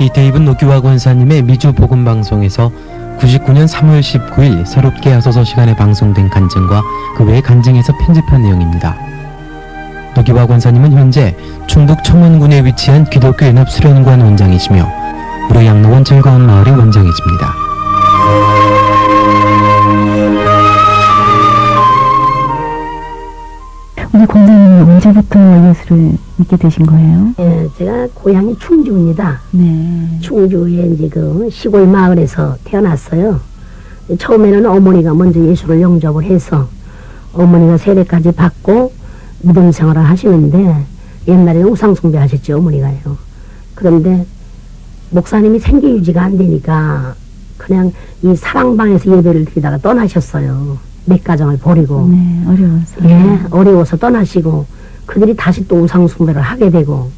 이태입은 노규화 권사님의 미주 복음 방송에서 99년 3월 19일 새롭게 하소서 시간에 방송된 간증과 그 외의 간증에서 편집한 내용입니다. 노규화 권사님은 현재 충북 청운군에 위치한 기독교 연합 수련관 원장이시며 무료 양로원 즐거운 마을의 원장이십니다. 우리 권사님은 언제부터 예수를 믿게 되신 거예요? 예, 제가 고향이 충주입니다. 네. 충주에 이제 그 시골 마을에서 태어났어요. 처음에는 어머니가 먼저 예수를 영접을 해서 어머니가 세례까지 받고 믿음 생활을 하시는데 옛날에는 우상숭배 하셨죠, 어머니가요. 그런데 목사님이 생계 유지가 안 되니까 그냥 이 사랑방에서 예배를 드리다가 떠나셨어요. 몇 가정을 버리고. 네, 어려워서. 예, 어려워서 떠나시고 그들이 다시 또 우상숭배를 하게 되고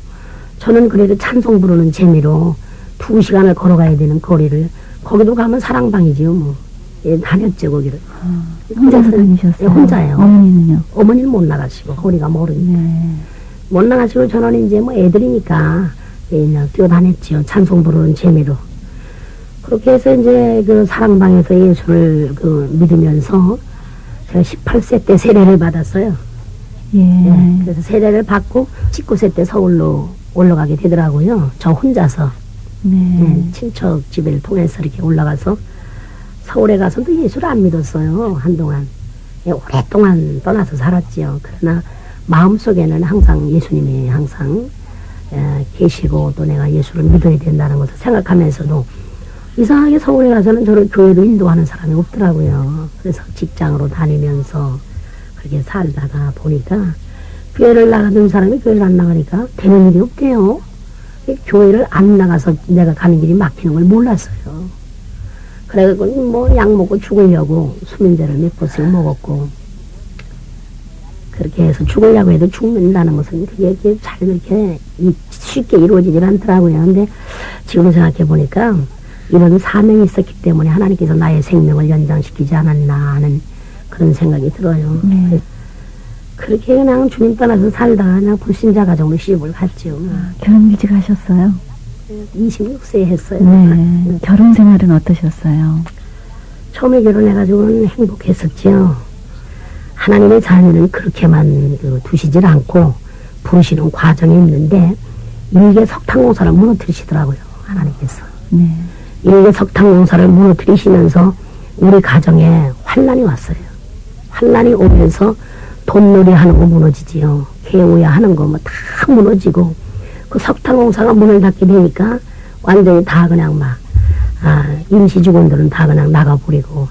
저는 그래도 찬송 부르는 재미로 2시간을 걸어가야 되는 거리를 거기도 가면 사랑방이지요, 뭐. 예, 다녔죠, 거기를. 혼자서 다니셨어요? 예, 혼자요. 어머니는요? 어머니는 못 나가시고, 허리가 모르니까. 네. 못 나가시고 저는 이제 뭐 애들이니까 예, 그냥 뛰어다녔지요. 찬송 부르는 재미로. 그렇게 해서 이제 그 사랑방에서 예수를 그 믿으면서 제가 18세 때 세례를 받았어요. 예. 예, 그래서 세례를 받고 19세 때 서울로 올라가게 되더라고요. 저 혼자서. 네. 예, 친척 집을 통해서 이렇게 올라가서 서울에 가서도 예수를 안 믿었어요. 한동안. 예, 오랫동안 떠나서 살았지요. 그러나 마음속에는 항상 예수님이 항상 계시고 또 내가 예수를 믿어야 된다는 것을 생각하면서도 이상하게 서울에 가서는 저를 교회로 인도하는 사람이 없더라고요. 그래서 직장으로 다니면서 그렇게 살다가 보니까 교회를 나가던 사람이 교회를 안 나가니까 되는 일이 없대요. 교회를 안 나가서 내가 가는 길이 막히는 걸 몰랐어요. 그래가지고 뭐 약 먹고 죽으려고 수면제를 몇 번씩 먹었고 그렇게 해서 죽으려고 해도 죽는다는 것은 그게 잘 이렇게 쉽게 이루어지질 않더라고요. 근데 지금 생각해 보니까 이런 사명이 있었기 때문에 하나님께서 나의 생명을 연장시키지 않았나 하는 그런 생각이 들어요. 네. 그렇게 그냥 주님 떠나서 살다가 그냥 불신자 가정으로 시집을 갔죠. 결혼 일찍하셨어요? 26세에 했어요. 네. 결혼 생활은 어떠셨어요? 처음에 결혼해가지고는 행복했었죠. 하나님의 자녀는 그렇게만 두시질 않고 부르시는 과정이 있는데 일개 석탄공사를 무너뜨리시더라고요. 하나님께서. 네. 일개 석탄공사를 무너뜨리시면서 우리 가정에 환난이 왔어요. 환난이 오면서 돈놀이 하는 거 무너지지요. 개우야 하는 거 뭐 다 무너지고 그 석탄공사가 문을 닫게 되니까 완전히 다 그냥 막 임시직원들은 다 그냥 나가버리고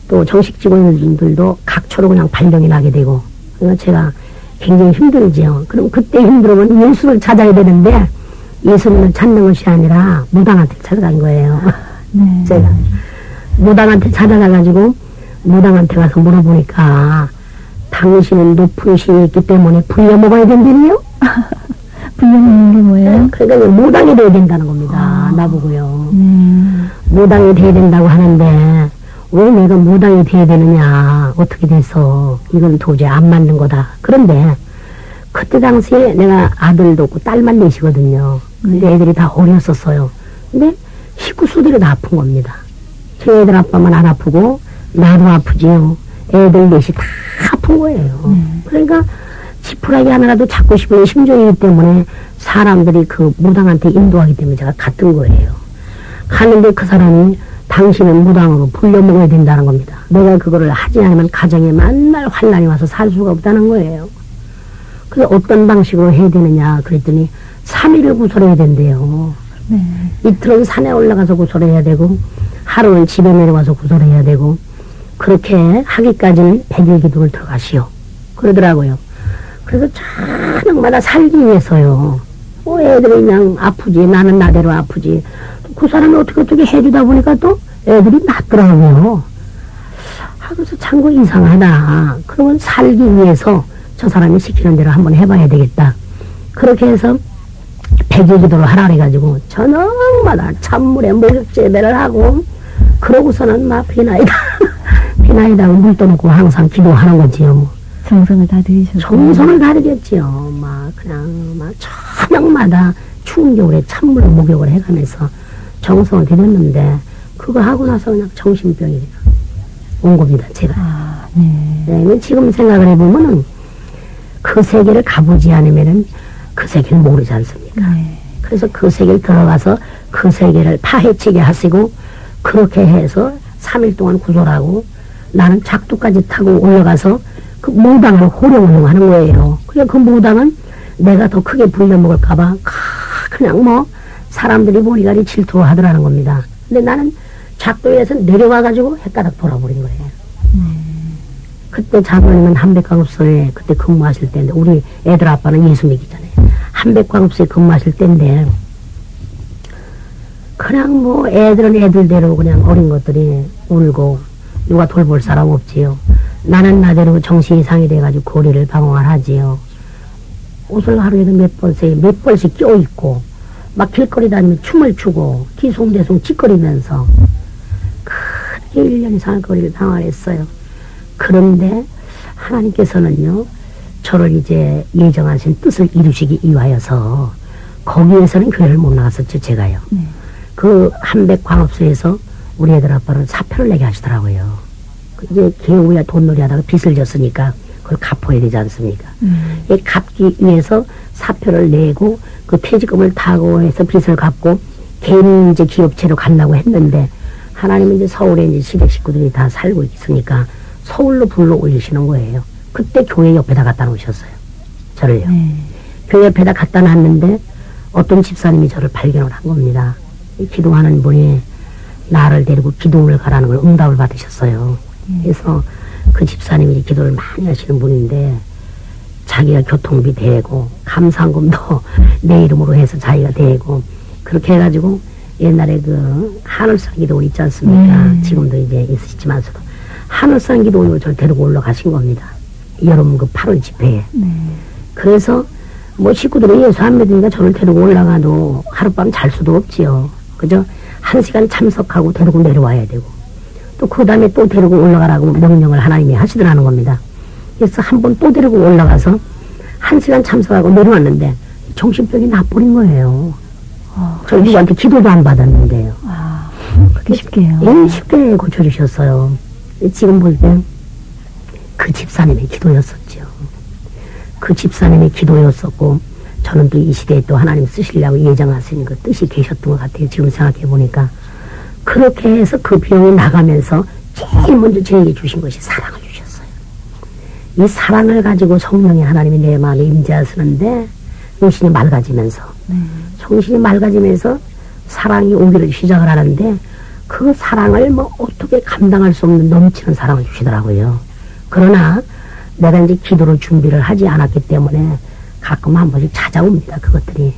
또 정식 직원들도 각초로 그냥 발령이 나게 되고 그러니까 제가 굉장히 힘들지요. 그럼 그때 힘들으면 예수를 찾아야 되는데 예수님을 찾는 것이 아니라 무당한테 찾아간 거예요. 네. 제가 무당한테 찾아가가지고 무당한테 가서 물어보니까 당신은 높은 신이 있기 때문에 불려 먹어야 된다니요? 불려 먹는 게 뭐예요? 그러니까 무당이 돼야 된다는 겁니다. 나보고요. 네. 무당이 돼야 된다고 하는데 왜 내가 무당이 돼야 되느냐 어떻게 돼서 이건 도저히 안 맞는 거다. 그런데 그때 당시에 내가 아들도 없고 딸만 넷이거든요. 근데 애들이 다 어렸었어요. 근데 식구수들이 다 아픈 겁니다. 제 애들 아빠만 안 아프고 나도 아프지요. 애들 넷이 다 아픈 거예요. 그러니까 지푸라기 하나라도 잡고 싶은 심정이기 때문에 사람들이 그 무당한테 인도하기 때문에 제가 갔던 거예요. 갔는데 그 사람이 당신은 무당으로 불려 먹어야 된다는 겁니다. 내가 그거를 하지 않으면 가정에 만날 환난이 와서 살 수가 없다는 거예요. 그래서 어떤 방식으로 해야 되느냐 그랬더니 3일을 구설해야 된대요. 네. 이틀은 산에 올라가서 구설해야 되고 하루는 집에 내려와서 구설해야 되고 그렇게 하기까지는 100일 기도를 들어가시오. 그러더라고요. 그래서 저녁마다 살기 위해서요. 애들이 그냥 아프지 나는 나대로 아프지 그 사람이 어떻게 해주다 보니까 또 애들이 낫더라고요. 그래서 참고 이상하다. 그러면 살기 위해서 저 사람이 시키는 대로 한번 해봐야 되겠다. 그렇게 해서 100일 기도를 하라 그래가지고 저녁마다 찬물에 목욕 재배를 하고 그러고서는 막 비나이다 비나이다고 물 떠놓고 항상 기도하는 거지요. 뭐. 정성을 다 들이셨어요. 정성을 다르겠지요. 막 그냥 막 저녁마다 추운 겨울에 찬물로 목욕을 해가면서 정성을 들였는데 그거 하고 나서 그냥 정신병이 온 겁니다. 제가. 아, 네. 네, 지금 생각을 해보면은 그 세계를 가보지 않으면은 그 세계를 모르지 않습니까? 네. 그래서 그 세계를 들어가서 그 세계를 파헤치게 하시고 그렇게 해서 3일 동안 구조하고 나는 작두까지 타고 올라가서 그 무당을 호령운동하는 거예요. 그러니까 그 무당은 내가 더 크게 불려먹을까봐 그냥 뭐 사람들이 보리가리 질투하더라는 겁니다. 근데 나는 작도에서 내려와가지고 헷가닥 돌아버린 거예요. 그때 장로님은 한백광업소에 그때 근무하실 때인데 우리 애들 아빠는 예수 믿기잖아요. 한백광업소에 근무하실 때인데 그냥 뭐 애들은 애들대로 그냥 어린 것들이 울고 누가 돌볼 사람 없지요. 나는 나대로 정신 이상이 돼가지고 고리를 방황을 하지요. 옷을 하루에도 몇 번씩 껴입고 막 길거리 다니면 춤을 추고 뒤송대송 찌꺼리면서 그렇게 1년 이상을 거리를 방황했어요. 그런데 하나님께서는요 저를 이제 예정하신 뜻을 이루시기 위하여서 거기에서는 교회를 못 나갔었죠. 제가요. 그 한백광업소에서 우리 애들 아빠는 사표를 내게 하시더라고요. 이제 개우야 돈놀이 하다가 빚을 졌으니까 그걸 갚아야 되지 않습니까? 이 갚기 위해서 사표를 내고 그 퇴직금을 타고 해서 빚을 갚고 개인 이제 기업체로 가려고 했는데 하나님은 이제 서울에 이제 시댁 식구들이 다 살고 있으니까 서울로 불러 올리시는 거예요. 그때 교회 옆에다 갖다 놓으셨어요. 저를요. 교회 옆에다 갖다 놨는데 어떤 집사님이 저를 발견을 한 겁니다. 기도하는 분이 나를 데리고 기도를 가라는 걸 응답을 받으셨어요. 그래서 그 집사님이 기도를 많이 하시는 분인데 자기가 교통비 대고 감상금도 내 이름으로 해서 자기가 대고 그렇게 해가지고 옛날에 그 하늘산 기도 있지 않습니까? 지금도 이제 있으시지만서도 하늘산 기도로 저를 데리고 올라가신 겁니다. 여름 그 8월 집회에. 그래서 뭐 식구들이 예수 안 믿으니까 저를 데리고 올라가도 하룻밤 잘 수도 없지요. 그죠? 1시간 참석하고 데리고 내려와야 되고 또 그 다음에 또 데리고 올라가라고 명령을 하나님이 하시더라는 겁니다. 그래서 한 번 또 데리고 올라가서 1시간 참석하고 내려왔는데 정신병이 나버린 거예요. 저 누구한테 기도도 안 받았는데요. 아, 그렇게 쉽게요. 예, 쉽게 고쳐주셨어요. 지금 볼 때 그 집사님의 기도였었죠. 그 집사님의 기도였었고 저는 또 이 시대에 또 하나님 쓰시려고 예정하시는 그 뜻이 계셨던 것 같아요. 지금 생각해 보니까 그렇게 해서 그 병이 나가면서 제일 먼저 저에게 주신 것이 사랑을 주셨어요. 이 사랑을 가지고 성령이 하나님이 내 마음에 임재하시는데 정신이 맑아지면서 정신이 맑아지면서 사랑이 오기를 시작을 하는데 그 사랑을 뭐 어떻게 감당할 수 없는 넘치는 사랑을 주시더라고요. 그러나 내가 이제 기도를 준비를 하지 않았기 때문에 가끔 한 번씩 찾아옵니다. 그것들이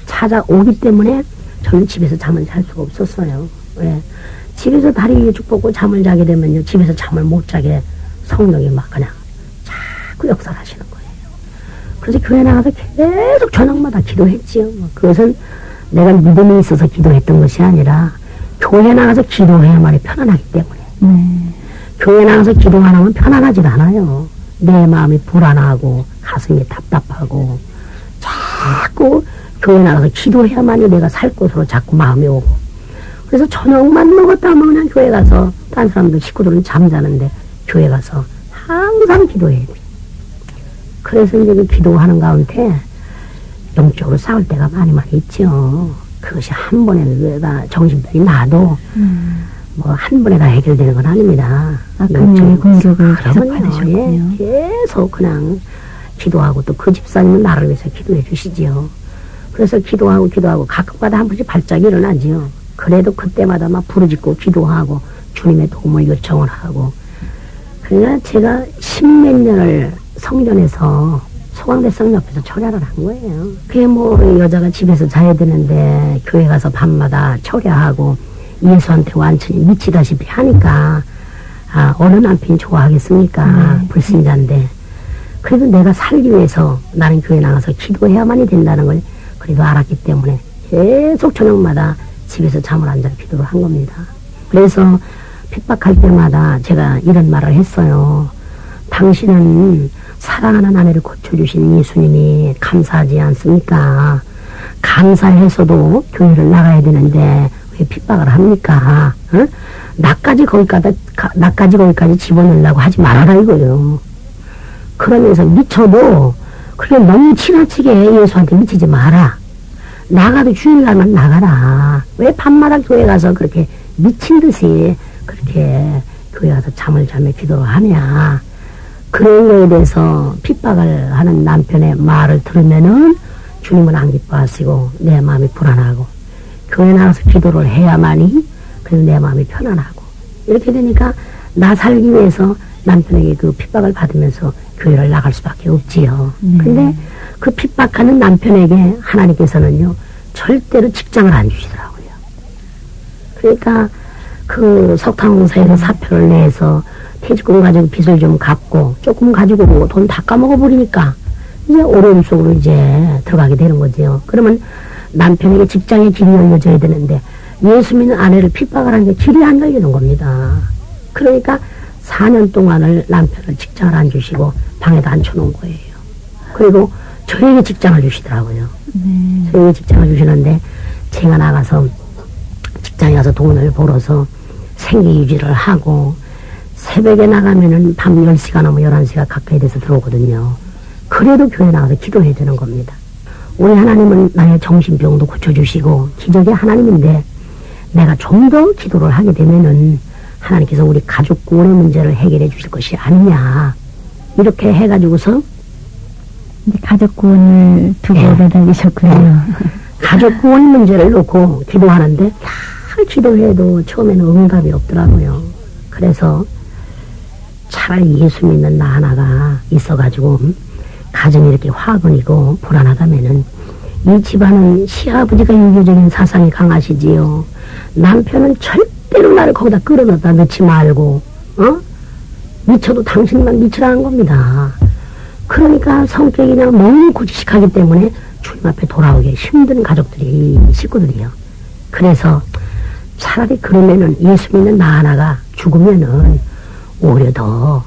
찾아오기 때문에 저는 집에서 잠을 잘 수가 없었어요. 왜? 집에서 다리 쭉 뻗고 잠을 자게 되면요 집에서 잠을 못 자게 성령이 막 그냥 자꾸 역사를 하시는 거예요. 그래서 교회 나가서 계속 저녁마다 기도했지요. 그것은 내가 믿음이 있어서 기도했던 것이 아니라 교회 나가서 기도해야만이 편안하기 때문에 교회 나가서 기도 안 하면 편안하지 않아요. 내 마음이 불안하고 가슴이 답답하고 자꾸 교회 나가서 기도해야만이 내가 살 곳으로 자꾸 마음이 오고 그래서 저녁만 먹었다 하면 그냥 교회 가서 딴 사람들 식구들은 잠자는데 교회 가서 항상 기도해야 돼. 그래서 이제 그 기도하는 가운데 영적으로 싸울 때가 많이 있죠. 그것이 한 번에 내가 정신병이 나도 뭐 한 번에 다 해결되는 건 아닙니다. 아, 금요일 공격을 계속 그러면요, 받으셨군요. 계속 그냥 기도하고 또 그 집사님은 나를 위해서 기도해 주시지요. 그래서 기도하고 가끔가다 한 번씩 발작이 일어나지요. 그래도 그때마다 막 부르짖고 기도하고 주님의 도움을 요청을 하고 그러니까 제가 10몇 년을 성전에서 소강대성 옆에서 철야를 한 거예요. 그게 뭐 여자가 집에서 자야 되는데 교회 가서 밤마다 철야하고 예수한테 완전히 미치다시피 하니까 어느 남편이 좋아하겠습니까? 불신자인데 그래도 내가 살기 위해서 나는 교회 나가서 기도해야만이 된다는 걸 그래도 알았기 때문에 계속 저녁마다 집에서 잠을 안 자고 기도를 한 겁니다. 그래서 핍박할 때마다 제가 이런 말을 했어요. 당신은 사랑하는 아내를 고쳐주신 예수님이 감사하지 않습니까? 감사해서도 교회를 나가야 되는데 왜 핍박을 합니까? 어? 나까지 거기까지 집어넣으려고 하지 말아라 이거요. 그러면서 미쳐도 그게 너무 지나치게 예수한테 미치지 마라. 나가도 주일날만 나가라. 왜 밤마다 교회 가서 그렇게 미친 듯이 그렇게 교회 가서 잠을 자며 기도를 하냐. 그런 거에 대해서 핍박을 하는 남편의 말을 들으면은 주님은 안 기뻐하시고 내 마음이 불안하고 교회 나가서 기도를 해야만이 그래서 내 마음이 편안하고 이렇게 되니까 나 살기 위해서 남편에게 그 핍박을 받으면서 교회를 나갈 수밖에 없지요. 근데 그 핍박하는 남편에게 하나님께서는요 절대로 직장을 안 주시더라고요. 그러니까 그 석탄공사에서 사표를 내서 퇴직금 가지고 빚을 좀 갚고 조금 가지고 돈 다 까먹어 버리니까 이제 어려움 속으로 이제 들어가게 되는 거지요. 그러면 남편에게 직장에 길이 열려져야 되는데 예수 믿는 아내를 핍박을 하니까 길이 안 열리는 겁니다. 그러니까 4년 동안을 남편을 직장을 안 주시고 방에다 앉혀놓은 거예요. 그리고 저에게 직장을 주시더라고요. 저에게 직장을 주시는데 제가 나가서 직장에 가서 돈을 벌어서 생계 유지를 하고 새벽에 나가면은 밤 10시가 넘어 11시가 가까이 돼서 들어오거든요. 그래도 교회 나가서 기도해야 되는 겁니다. 우리 하나님은 나의 정신병도 고쳐주시고 기적의 하나님인데 내가 좀 더 기도를 하게 되면은 하나님께서 우리 가족 구원의 문제를 해결해 주실 것이 아니냐. 이렇게 해가지고서 가족 구원을 두고 매달리셨군요. 가족 구원 문제를 놓고 기도하는데 잘 기도해도 처음에는 응답이 없더라고요. 그래서 차라리 예수 믿는 나 하나가 있어가지고 가정이 이렇게 화근이고 불안하다면은 이 집안은 시아버지가 유교적인 사상이 강하시지요. 남편은 절대로 나를 거기다 끌어넣다 넣지 말고 미쳐도 당신만 미치라는 겁니다. 그러니까 성격이 그냥 너무 고지식하기 때문에 주님 앞에 돌아오기 힘든 가족들이 식구들이요. 그래서 차라리 그러면은 예수 믿는 나 하나가 죽으면은 오히려 더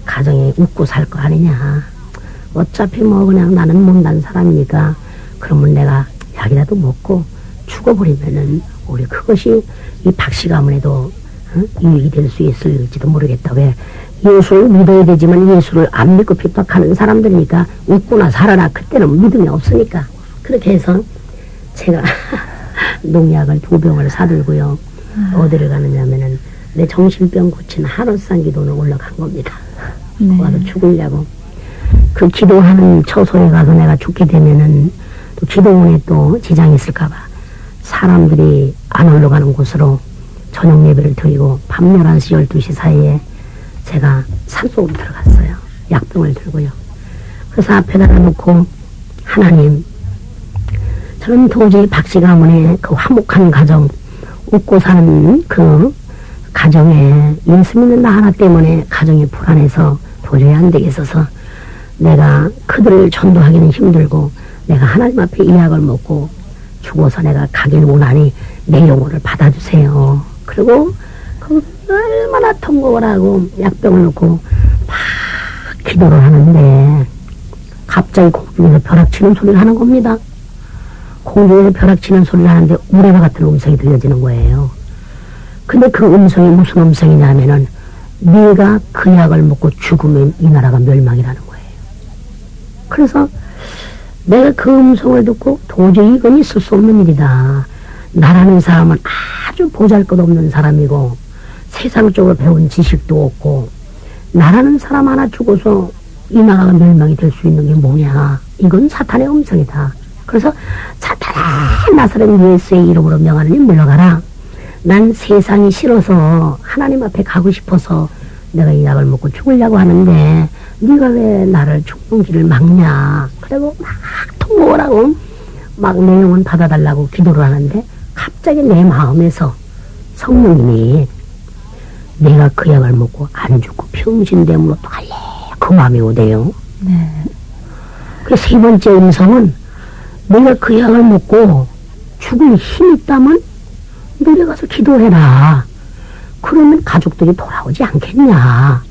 가정에 웃고 살 거 아니냐. 어차피 뭐 그냥 나는 못난 사람이니까 그러면 내가 약이라도 먹고 죽어버리면은 오히려 그것이 이 박씨 가문에도 유익이 될 수 있을지도 모르겠다. 왜 예수를 믿어야 되지만 예수를 안 믿고 핍박하는 사람들이니까 웃고나 살아라. 그때는 믿음이 없으니까. 그렇게 해서 제가 농약을 2병을 사들고요. 어디를 가느냐면은 내 정신병 고친 한우쌍기 돈을 올라간 겁니다. 와서 죽으려고. 그 기도하는 처소에 가서 내가 죽게 되면은 또 기도원에 또 지장이 있을까봐 사람들이 안 올라가는 곳으로 저녁 예배를 드리고 밤 11시 12시 사이에 제가 산속으로 들어갔어요. 약병을 들고요. 그래서 앞에다가 놓고 하나님 저는 도저히 박씨 가문의 그 화목한 가정 웃고 사는 그 가정에 예수 믿는 나 하나 때문에 가정이 불안해서 도저히 안 되겠어서 내가 그들을 전도하기는 힘들고 내가 하나님 앞에 이 약을 먹고 죽어서 내가 가길 원하니 내 영혼을 받아주세요. 그리고 그 얼마나 통곡을 하고 약병을 놓고 막 기도를 하는데 갑자기 공중에서 벼락치는 소리를 하는 겁니다. 공중에서 벼락치는 소리를 하는데 우레바 같은 음성이 들려지는 거예요. 근데 그 음성이 무슨 음성이냐면은 네가 그 약을 먹고 죽으면 이 나라가 멸망이라는 거예요. 그래서 내가 그 음성을 듣고 도저히 이건 있을 수 없는 일이다. 나라는 사람은 아주 보잘것없는 사람이고 세상적으로 배운 지식도 없고 나라는 사람 하나 죽어서 이 나라가 멸망이 될 수 있는 게 뭐냐. 이건 사탄의 음성이다. 그래서 사탄아 나사렛 예수의 이름으로 명하느니 물러가라. 난 세상이 싫어서 하나님 앞에 가고 싶어서 내가 이 약을 먹고 죽으려고 하는데 네가 왜 나를 죽는 길을 막냐. 그리고 막 통곡을 하고 막 내 영혼 받아달라고 기도를 하는데 갑자기 내 마음에서 성령님이 내가 그 약을 먹고 안 죽고 평신됨으로 또 할래 그 마음이 오대요. 그 세 번째 음성은 내가 그 약을 먹고 죽을 힘이 있다면 너네 가서 기도해라. 그러면 가족들이 돌아오지 않겠냐.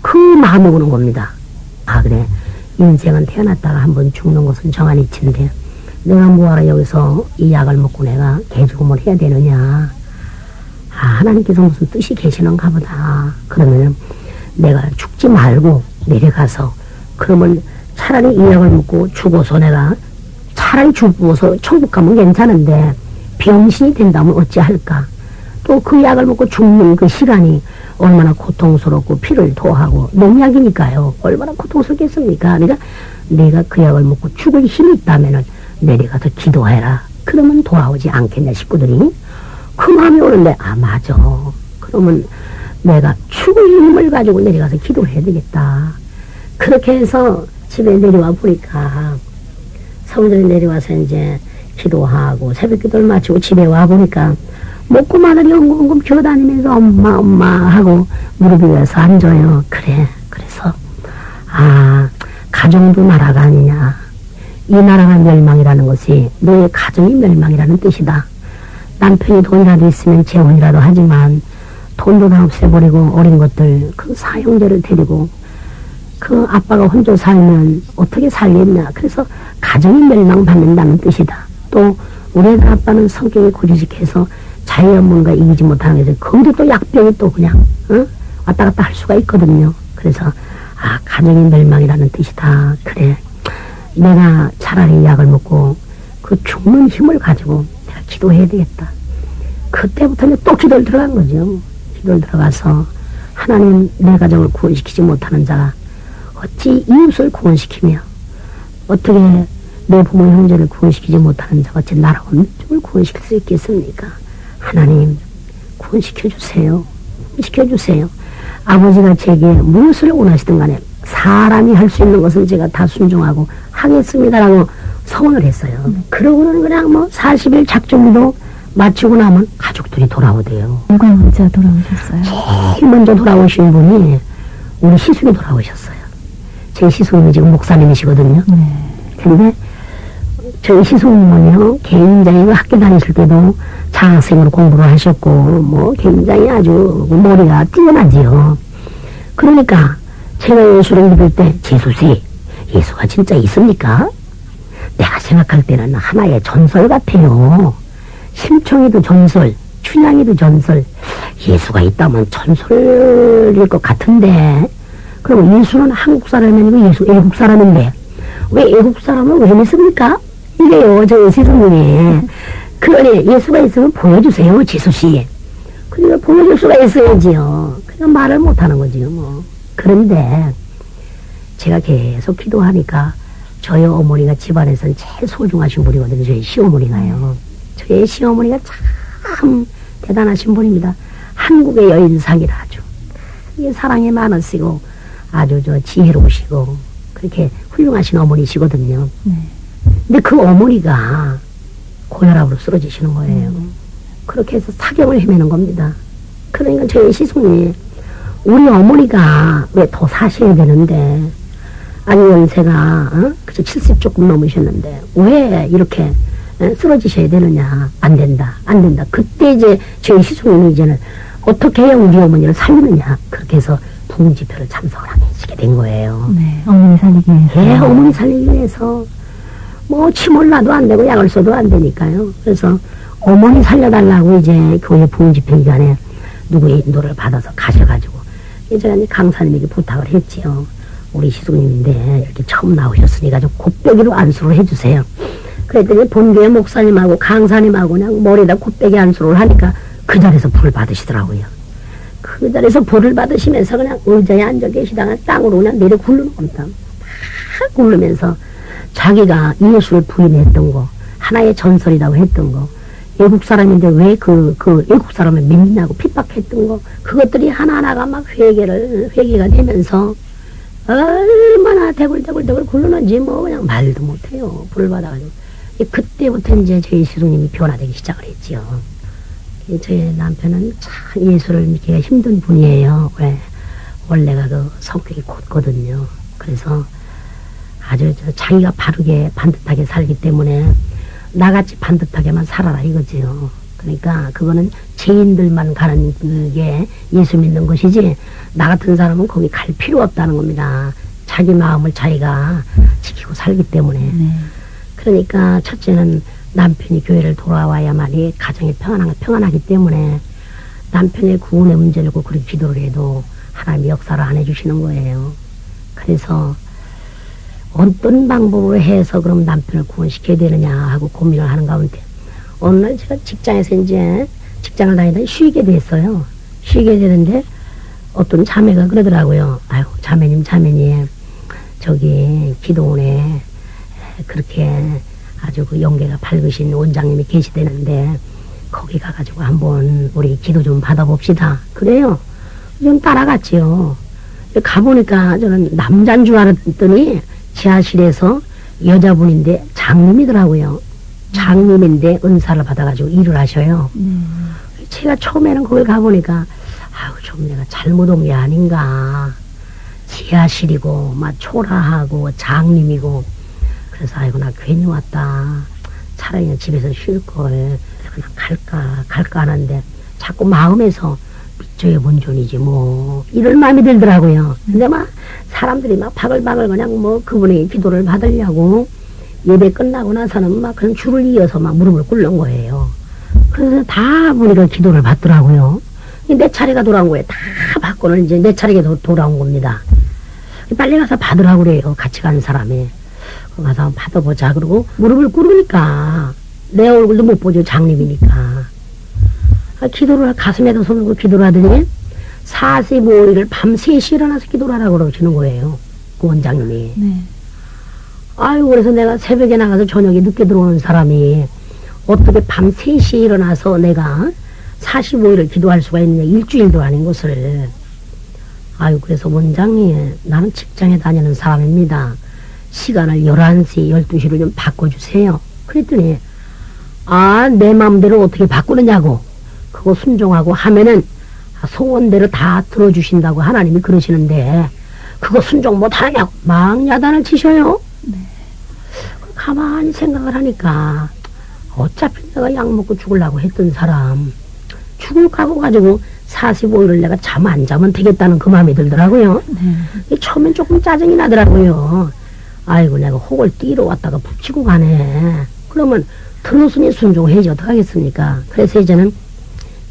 그 마음이 오는 겁니다. 아 그래 인생은 태어났다가 한번 죽는 것은 정한 이치인데 내가 뭐하러 여기서 이 약을 먹고 내가 개죽음을 해야 되느냐. 아, 하나님께서 무슨 뜻이 계시는가 보다. 그러면 내가 죽지 말고 내려가서 그러면 차라리 이 약을 먹고 죽어서 내가 차라리 죽어서 천국 가면 괜찮은데 병신이 된다면 어찌할까. 또 그 약을 먹고 죽는 그 시간이 얼마나 고통스럽고 피를 토하고 농약이니까요. 얼마나 고통스럽겠습니까. 그러니까 내가 그 약을 먹고 죽을 힘이 있다면은 내려가서 기도해라. 그러면 돌아오지 않겠냐 식구들이. 그 마음이 오는데 아 맞아. 그러면 내가 죽을 힘을 가지고 내려가서 기도를 해야 되겠다. 그렇게 해서 집에 내려와 보니까 성전에 내려와서 이제 기도하고 새벽 기도를 마치고 집에 와 보니까 먹고 마늘이 엉금엉금 기어다니면서 엄마 엄마 하고 무릎 위에서 앉아요. 그래. 그래서 아 가정도 나라가 아니냐. 이 나라가 멸망이라는 것이 너의 가정이 멸망이라는 뜻이다. 남편이 돈이라도 있으면 재혼이라도 하지만 돈도 다 없애버리고 어린 것들 그 사형제를 데리고 그 아빠가 혼자 살면 어떻게 살겠냐. 그래서 가정이 멸망받는다는 뜻이다. 또 우리 애들 아빠는 성격이 고지식해서 자기가 뭔가 이기지 못하는 게 거기도 또 약병이 또 그냥 왔다 갔다 할 수가 있거든요. 그래서 아 가정이 멸망이라는 뜻이다. 그래 내가 차라리 약을 먹고 그 죽는 힘을 가지고 내가 기도해야 되겠다. 그때부터 또 기도를 들어간 거죠. 기도를 들어가서 하나님 내 가정을 구원시키지 못하는 자가 어찌 이웃을 구원시키며 어떻게 내 부모 형제를 구원시키지 못하는 자가 어찌 나라 온종을 구원시킬 수 있겠습니까? 하나님 구원시켜주세요. 구원시켜주세요. 아버지가 제게 무엇을 원하시든 간에 사람이 할 수 있는 것은 제가 다 순종하고 하겠습니다라고 서원을 했어요. 그러고는 그냥 뭐 40일 작정도 마치고 나면 가족들이 돌아오대요. 누가 먼저 돌아오셨어요? 제일 먼저 돌아오신 분이 우리 시숙이 돌아오셨어요. 제 시숙님이 지금 목사님이시거든요. 네. 근데 저희 시숙님은요 굉장히 학교 다니실 때도 장학생으로 공부를 하셨고 뭐 굉장히 아주 머리가 뛰어나지요. 그러니까 제가 예수를 믿을 때 지수씨 예수가 진짜 있습니까? 내가 생각할 때는 하나의 전설 같아요. 심청이도 전설, 춘향이도 전설. 예수가 있다면 전설일 것 같은데 그럼 예수는 한국 사람이 아니고 예수 애국 사람인데 왜 애국 사람을 왜 믿습니까? 이래요 저희 시숙님이. 그러니 예수가 있으면 보여주세요 지수씨. 그러니까 보여줄 수가 있어야지요. 그냥 말을 못하는 거지요 뭐. 그런데 제가 계속 기도하니까 저희 어머니가 집안에서는 제일 소중하신 분이거든요. 저희 시어머니가요. 저희 시어머니가 참 대단하신 분입니다. 한국의 여인상이라 아주 이게 사랑이 많으시고 아주 저 지혜로우시고 그렇게 훌륭하신 어머니시거든요. 네. 근데 그 어머니가 고혈압으로 쓰러지시는 거예요. 그렇게 해서 사경을 헤매는 겁니다. 그러니까 저희 시숙이 우리 어머니가 왜 더 사셔야 되는데 아니 연세가 그저 70 조금 넘으셨는데 왜 이렇게 쓰러지셔야 되느냐. 안 된다 안 된다. 그때 이제 저희 시숙님이 이제는 어떻게 해야 우리 어머니를 살리느냐. 그렇게 해서 부흥집회를 참석을 하시게 된 거예요. 네. 어머니 살리기 위해서. 예, 어머니 살리기 위해서 뭐 침을 놔도 안 되고 약을 써도 안 되니까요. 그래서 어머니 살려달라고 이제 교회 부흥집회 기간에 누구의 인도를 받아서 가셔가지고 제가 이제 강사님에게 부탁을 했지요. 우리 시숙님인데 이렇게 처음 나오셨으니까 좀 곱빼기로 안수를 해주세요. 그랬더니 본교회 목사님하고 강사님하고 그냥 머리에다 곱빼기 안수를 하니까 그 자리에서 불을 받으시더라고요. 그 자리에서 불을 받으시면서 그냥 의자에 앉아 계시다가 땅으로 그냥 내려 굴르는 겁니다. 막 굴르면서 자기가 예수를 부인했던 거, 하나의 전설이라고 했던 거, 외국 사람인데 왜 그 외국 사람을 믿냐고 핍박했던 거, 그것들이 하나하나가 막 회개가 되면서 얼마나 대굴대굴 굴르는지 뭐 그냥 말도 못해요. 불을 받아가지고. 그때부터 이제 저희 시숙님이 변화되기 시작을 했지요. 저희 남편은 참 예수를 믿기가 힘든 분이에요. 왜? 원래가 그 성격이 곧거든요. 그래서 아주 자기가 바르게 반듯하게 살기 때문에 나같이 반듯하게만 살아라 이거지요. 그러니까 그거는 죄인들만 가는 게 예수 믿는 것이지 나 같은 사람은 거기 갈 필요 없다는 겁니다. 자기 마음을 자기가 지키고 살기 때문에. 네. 그러니까 첫째는 남편이 교회를 돌아와야만이 가정이 평안하기 때문에 남편의 구원의 문제를 꼭 그렇게 기도를 해도 하나님이 역사를 안 해주시는 거예요. 그래서 어떤 방법으로 해서 그럼 남편을 구원시켜야 되느냐 하고 고민을 하는 가운데 어느 날 제가 직장에서 이제 직장을 다니다 쉬게 됐어요. 쉬게 되는데 어떤 자매가 그러더라고요. 아유, 자매님, 저기 기도원에 그렇게 아주 그 용기가 밝으신 원장님이 계시다는데 거기 가가지고 한번 우리 기도 좀 받아봅시다. 그래요. 좀 따라갔지요. 가보니까 저는 남자인 줄 알았더니 지하실에서 여자분인데 장님이더라고요. 장님인데 은사를 받아가지고 일을 하셔요. 제가 처음에는 거기 가보니까 아유, 좀 내가 잘못 온 게 아닌가. 지하실이고 막 초라하고 장님이고 그래서 아이고 나 괜히 왔다. 차라리 그냥 집에서 쉴걸. 그냥 갈까 하는데 자꾸 마음에서 믿져야 본전이지 뭐 이런 마음이 들더라고요. 근데 막 사람들이 막 바글바글 그냥 뭐 그분의 기도를 받으려고 예배 끝나고 나서는 막 그냥 줄을 이어서 막 무릎을 꿇는 거예요. 그래서 다 보니까 기도를 받더라고요. 내 차례가 돌아온 거예요. 다 받고는 이제 내 차례가 돌아온 겁니다. 빨리 가서 받으라고 그래요. 같이 가는 사람이. 가서 한번 받아보자. 그러고 무릎을 꿇으니까 내 얼굴도 못 보죠. 장님이니까. 기도를 가슴에다 손을 얹고 기도를 하더니 45일을 밤 3시에 일어나서 기도를 하라고 그러시는 거예요. 그 원장님이. 네. 아유, 그래서 내가 새벽에 나가서 저녁에 늦게 들어오는 사람이 어떻게 밤 3시에 일어나서 내가 45일을 기도할 수가 있느냐. 일주일도 아닌 것을. 아유, 그래서 원장님, 나는 직장에 다니는 사람입니다. 시간을 11시, 12시로 좀 바꿔주세요. 그랬더니, 아, 내 마음대로 어떻게 바꾸느냐고. 그거 순종하고 하면은 소원대로 다 들어주신다고 하나님이 그러시는데, 그거 순종 못하냐고 막 야단을 치셔요. 네. 가만히 생각을 하니까, 어차피 내가 약 먹고 죽으려고 했던 사람, 죽을 각오 가지고 45일을 내가 잠 안 자면 되겠다는 그 마음이 들더라고요. 네. 처음엔 조금 짜증이 나더라고요. 아이고, 내가 혹을 띠러 왔다가 붙이고 가네. 그러면 들었으니 순종해야지 어떡하겠습니까? 그래서 이제는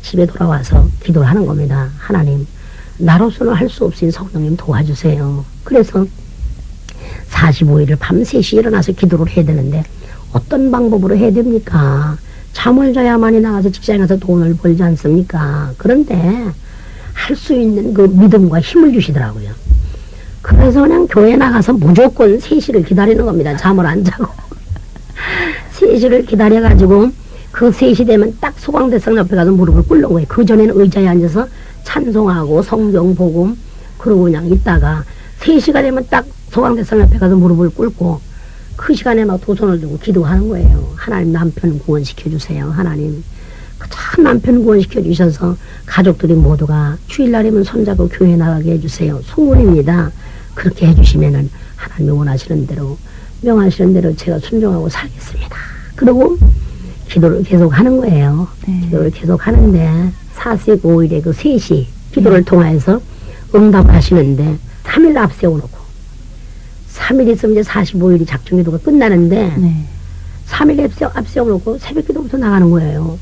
집에 돌아와서 기도를 하는 겁니다. 하나님, 나로서는 할 수 없으니 성령님 도와주세요. 그래서 45일을 밤 3시에 일어나서 기도를 해야 되는데 어떤 방법으로 해야 됩니까? 잠을 자야만이 나가서 직장에 가서 돈을 벌지 않습니까? 그런데 할 수 있는 그 믿음과 힘을 주시더라고요. 그래서 그냥 교회 나가서 무조건 3시를 기다리는 겁니다. 잠을 안 자고. 3시를 기다려가지고 그 3시 되면 딱 소강대성 옆에 가서 무릎을 꿇는 거예요. 그 전에는 의자에 앉아서 찬송하고 성경 보고 그러고 그냥 있다가 3시가 되면 딱 소강대성 옆에 가서 무릎을 꿇고 그 시간에 막 두 손을 들고 기도하는 거예요. 하나님, 남편 구원시켜주세요. 하나님, 참 남편 구원시켜주셔서 가족들이 모두가 주일날이면 손잡고 교회 나가게 해주세요. 소원입니다. 그렇게 해주시면은 하나님이 원하시는 대로, 명하시는 대로 제가 순종하고 살겠습니다. 그러고 기도를 계속 하는 거예요. 기도를 계속 하는데 45일에 그 3시 기도를 통해서 응답하시는데 3일 앞세워놓고 3일 있으면 이제 45일이 작정기도가 끝나는데 3일 앞세워놓고 새벽기도부터 나가는 거예요.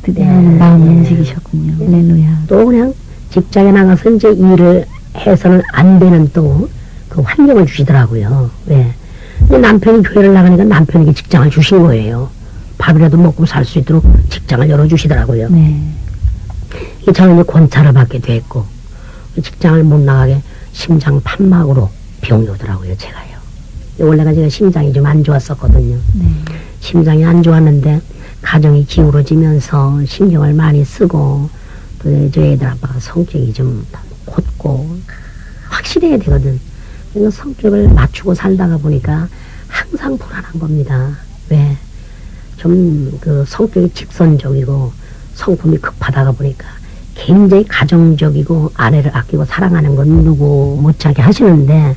드디어 마음이 움직이셨군요. 할렐루야. 또 그냥 직장에 나가서 이제 일을 해서는 안 되는 또 그 환경을 주시더라고요. 왜? 남편이 교회를 나가니까 남편에게 직장을 주신 거예요. 밥이라도 먹고 살 수 있도록 직장을 열어주시더라고요. 저는 이제 권차를 받게 됐고 직장을 못 나가게 심장 판막으로 병이 오더라고요. 제가요. 원래가 제가 심장이 좀 안 좋았었거든요. 심장이 안 좋았는데 가정이 기울어지면서 신경을 많이 쓰고 또 저희 애들 아빠가 성격이 좀 곧고 확실해야 되거든. 그래서 성격을 맞추고 살다가 보니까 항상 불안한 겁니다. 왜? 좀 그 성격이 직선적이고 성품이 급하다가 보니까 굉장히 가정적이고 아내를 아끼고 사랑하는 건 누구 못지않게 하시는데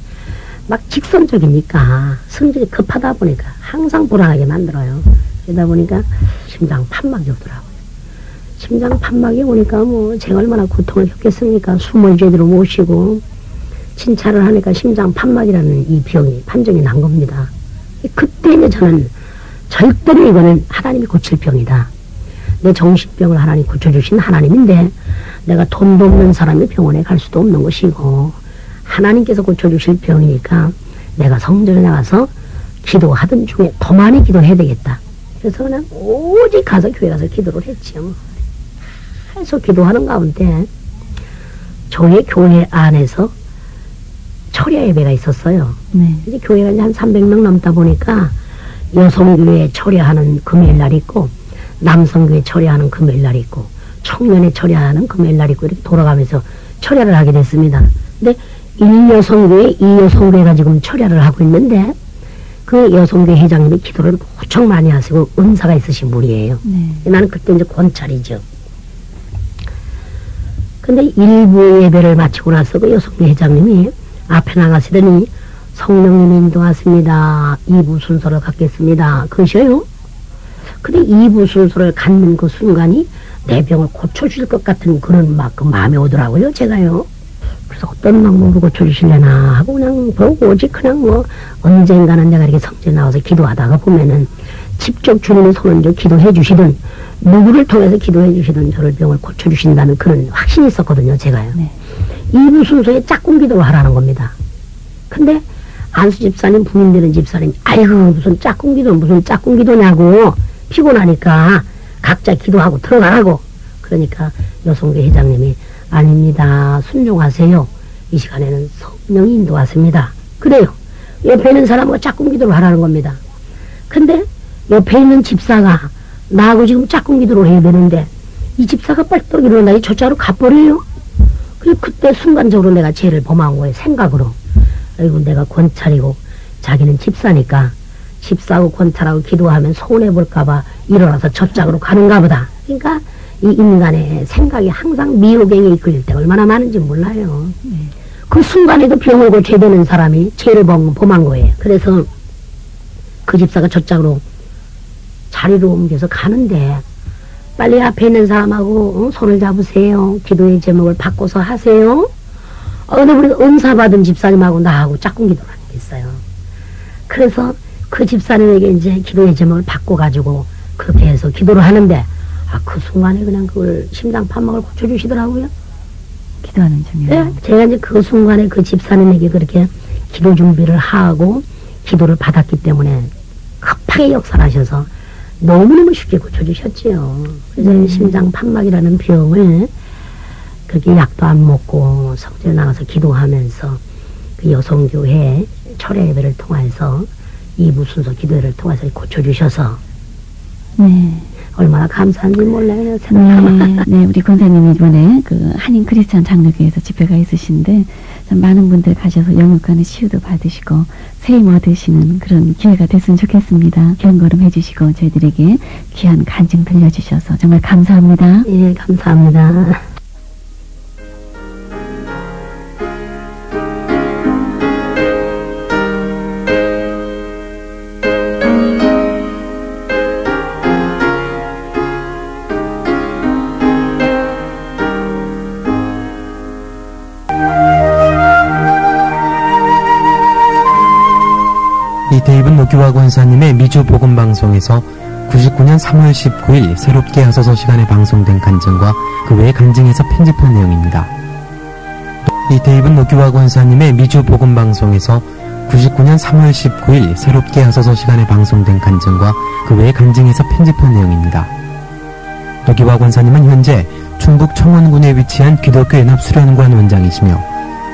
막 직선적이니까 성질이 급하다 보니까 항상 불안하게 만들어요. 그러다 보니까 심장 판막이 오더라고요. 심장 판막이 오니까 뭐 제가 얼마나 고통을 겪겠습니까? 숨을 제대로 못 쉬고 진찰을 하니까 심장 판막이라는 이 병이 판정이 난 겁니다. 그때 이제 저는 절대로 이거는 하나님이 고칠 병이다. 내 정신병을 하나님 고쳐주신 하나님인데 내가 돈도 없는 사람이 병원에 갈 수도 없는 것이고 하나님께서 고쳐주실 병이니까 내가 성전에 나가서 기도하던 중에 더 많이 기도해야 되겠다. 그래서 그냥 오직 가서 교회 가서 기도를 했지요. 계속 기도하는 가운데 저희 교회 안에서 철야 예배가 있었어요. 네. 이제 교회가 이제 한 300명 넘다 보니까 여성교회 철야하는 금요일 날 있고 남성교회 철야하는 금요일 날 있고 청년회 철야하는 금요일 날 있고 이렇게 돌아가면서 철야를 하게 됐습니다. 근데 1여성교회, 2여성교회가 지금 철야를 하고 있는데 그 여성교회 회장님이 기도를 무척 많이 하시고 은사가 있으신 분이에요. 네. 나는 그때 이제 권찰이죠. 근데 1부 예배를 마치고 나서 그 여성교회 회장님이 앞에 나가시더니 성령님이 인도하십니다. 2부 순서를 갖겠습니다. 그러셔요. 근데 2부 순서를 갖는 그 순간이 내 병을 고쳐줄 것 같은 그런 막 그 마음이 오더라고요. 제가요. 그래서 어떤 방법으로 고쳐주실래나 하고 그냥 보고 오직 그냥 뭐 언젠가는 내가 이렇게 성전에 나와서 기도하다가 보면은 직접 주님의 손을 좀 기도해 주시든 누구를 통해서 기도해 주시든 저를 병을 고쳐주신다는 그런 확신이 있었거든요. 제가요. 네. 2부 순서에 짝꿍 기도를 하라는 겁니다. 근데 안수 집사님 부인되는 집사님 아이고 무슨 짝꿍 기도 무슨 짝꿍 기도냐고 피곤하니까 각자 기도하고 들어가라고 그러니까 여성교 회장님이 아닙니다. 순종하세요. 이 시간에는 성령이 인도하십니다. 그래요. 옆에 있는 사람과 짝꿍 기도를 하라는 겁니다. 근데 옆에 있는 집사가 나하고 지금 짝꿍 기도를 해야 되는데 이 집사가 빨떡 일어나니 저쪽으로 가버려요. 그리고 그때 순간적으로 내가 죄를 범한 거예요. 생각으로. 아이고 내가 권찰이고 자기는 집사니까 집사하고 권찰하고 기도하면 손해볼까봐 일어나서 저쪽으로 가는가 보다. 그러니까 이 인간의 생각이 항상 미혹행에 이끌릴 때가 얼마나 많은지 몰라요. 그 순간에도 병을 고쳐야 되는 사람이 죄를 범한 거예요. 그래서 그 집사가 저쪽으로 자리로 옮겨서 가는데 빨리 앞에 있는 사람하고 손을 잡으세요. 기도의 제목을 바꿔서 하세요. 근데 우리가 은사 받은 집사님하고 나하고 짝꿍 기도를 하겠어요. 그래서 그 집사님에게 이제 기도의 제목을 바꿔가지고 그렇게 해서 기도를 하는데 그 순간에 그냥 그걸 심장 판막을 고쳐주시더라고요. 기도하는 중에. 네, 제가 이제 그 순간에 그 집사님에게 그렇게 기도 준비를 하고 기도를 받았기 때문에 급하게 역사를 하셔서 너무너무 쉽게 고쳐주셨지요. 그래서 심장 판막이라는 병을 그렇게 약도 안 먹고 성전에 나가서 기도하면서 그 여성교회 철야 예배를 통해서 2부 순서 기도회를 통해서 고쳐주셔서 네. 얼마나 감사한지 몰라요. 네, 우리 권사님이 이번에 그 한인 크리스천 장로교회에서 집회가 있으신데 참 많은 분들 가셔서 영육간의 치유도 받으시고 세임 얻으시는 그런 기회가 됐으면 좋겠습니다. 경거름 해주시고 저희들에게 귀한 간증 들려주셔서 정말 감사합니다. 예, 감사합니다. 이태입은 노규화 권사님의 미주 복음 방송에서 99년 3월 19일 새롭게 하소서 시간에 방송된 간증과 그 외의 간증에서 편집한 내용입니다. 이태입은 노규화 권사님의 미주 복음 방송에서 99년 3월 19일 새롭게 하소서 시간에 방송된 간증과 그 외의 간증에서 편집한 내용입니다. 노규화 권사님은 현재 충북 청원군에 위치한 기독교 연합 수련관 원장이시며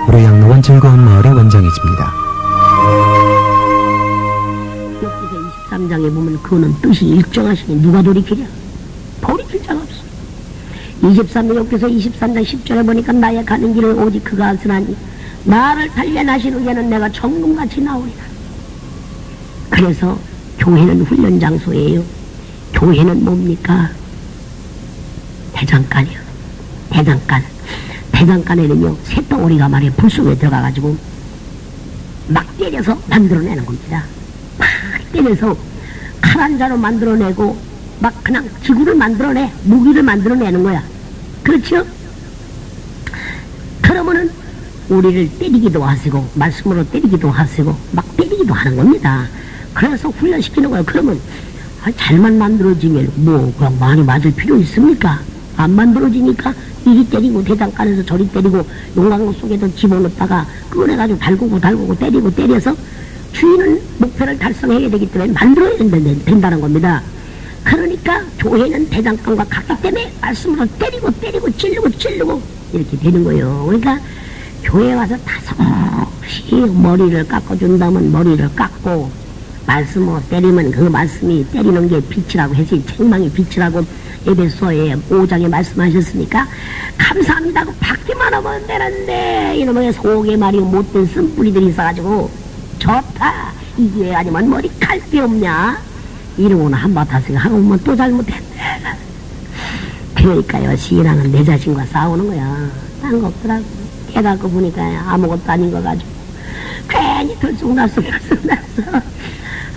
우리 양로원 즐거운 마을의 원장이십니다. 23장에 보면 그거는 뜻이 일정하시니 누가 돌이키랴? 돌이킬 자가 없어. 23장 옆에서 23장 10절에 보니까 나의 가는 길을 오직 그가 하시나니 나를 단련하신 후에는 내가 정금같이 나오리라. 그래서 교회는 훈련 장소예요. 교회는 뭡니까? 대장간이요. 대장간. 대장간에는요 새덩어리가 말이에요. 불 속에 들어가가지고 막 때려서 만들어내는 겁니다. 막 때려서 칼 한 자로 만들어내고 막 그냥 기구를 만들어내 무기를 만들어내는 거야. 그렇죠? 그러면은 우리를 때리기도 하시고 말씀으로 때리기도 하시고 막 때리기도 하는 겁니다. 그래서 훈련시키는 거예요. 그러면 잘만 만들어지면 그냥 많이 맞을 필요 있습니까? 안 만들어지니까 이리 때리고 대장간에서 저리 때리고 용광로 속에도 집어넣다가 꺼내가지고 달구고 때려서 주인은 목표를 달성해야 되기 때문에 만들어야 된다는 겁니다. 그러니까 교회는 대장간과 같기 때문에 말씀으로 때리고 찌르고 이렇게 되는 거예요. 그러니까 교회 와서 다섯이 머리를 깎아준다면 머리를 깎고 말씀으로 때리면 그 말씀이 때리는 게 빛이라고 해서 책망이 빛이라고 에베소에 5장에 말씀하셨으니까 감사합니다 하고 받기만 하면 되는데 이놈의 속에 말이 못된 쓴뿌리들이 있어가지고 좋다 이 기회 아니면 머리 칼비 없냐 이러고는 한바탕씩 하고 보면 또 잘못했네. 그러니까요 신앙은 내 자신과 싸우는 거야. 딴 거 없더라고. 깨닫고 보니까 아무것도 아닌 거 가지고 괜히 들쑥날쑥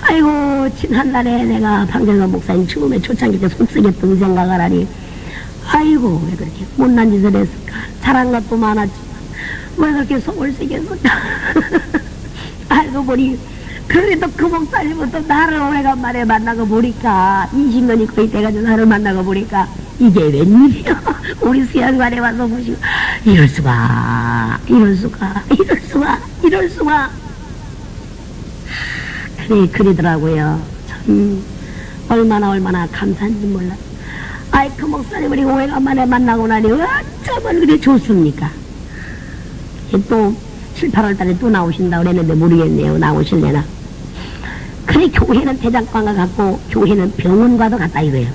아이고 지난날에 내가 방정선 목사님 처음에 초창기 때 속쓰겠던 생각을 하니 아이고 왜 그렇게 못난 짓을 했을까. 잘한 것도 많았지만 왜 그렇게 속을 쓰겠을까. 알고 보니 그래도 그 목사님부터 나를 오래간만에 만나고 보니까 20년이 거의 돼가지고 나를 만나고 보니까 이게 웬일이야. 우리 수양관에 와서 보시고 이럴 수가 그러더라고요. 참 얼마나 감사한지 몰라. 아이 그 목사님을 오래간만에 만나고 나니 어쩌면 그리 좋습니까. 또 7, 8월 달에 또 나오신다고 그랬는데 모르겠네요. 나오실래나. 그래 교회는 대장간과 같고 교회는 병원과도 같다 이거예요.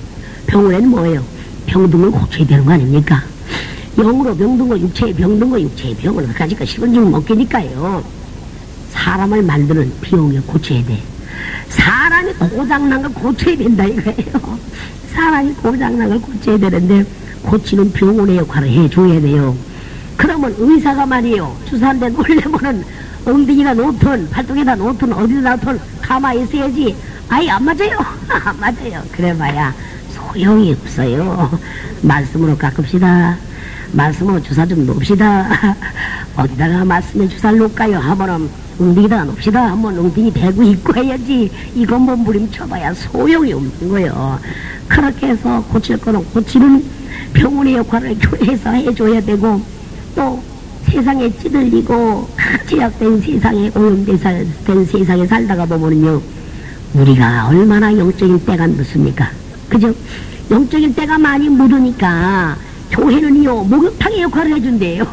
병원에는 뭐예요? 병든 걸 고쳐야 되는 거 아닙니까? 영으로 병든 거 육체에 병든 거 육체에 병은 그까짓 거 식은죽 먹기니까요. 사람을 만드는 비용을 고쳐야 돼. 사람이 고장난 걸 고쳐야 된다 이거예요. 사람이 고장난 걸 고쳐야 되는데 고치는 병원의 역할을 해줘야 돼요. 그러면 의사가 말이에요. 주사 한 대 놓으려면은 엉덩이다 놓든 팔뚝에다 놓든 어디다 놓든 가만히 있어야지. 아이 안 맞아요. 안 맞아요. 그래봐야 소용이 없어요. 말씀으로 깎읍시다. 말씀으로 주사 좀 놓읍시다. 어디다가 말씀에 주사를 놓을까요? 하면은 엉덩이다가 놓읍시다. 하면 엉덩이 대고 있고 해야지. 이건 몸부림쳐봐야 소용이 없는 거예요. 그렇게 해서 고칠 거는 고치는 병원의 역할을 교회에서 해줘야 되고 또 세상에 찌들리고 제약된 세상에 오염된 세상에 살다가 보면요 우리가 얼마나 영적인 때가 묻습니까? 그죠? 영적인 때가 많이 묻으니까 교회는요 목욕탕의 역할을 해준대요.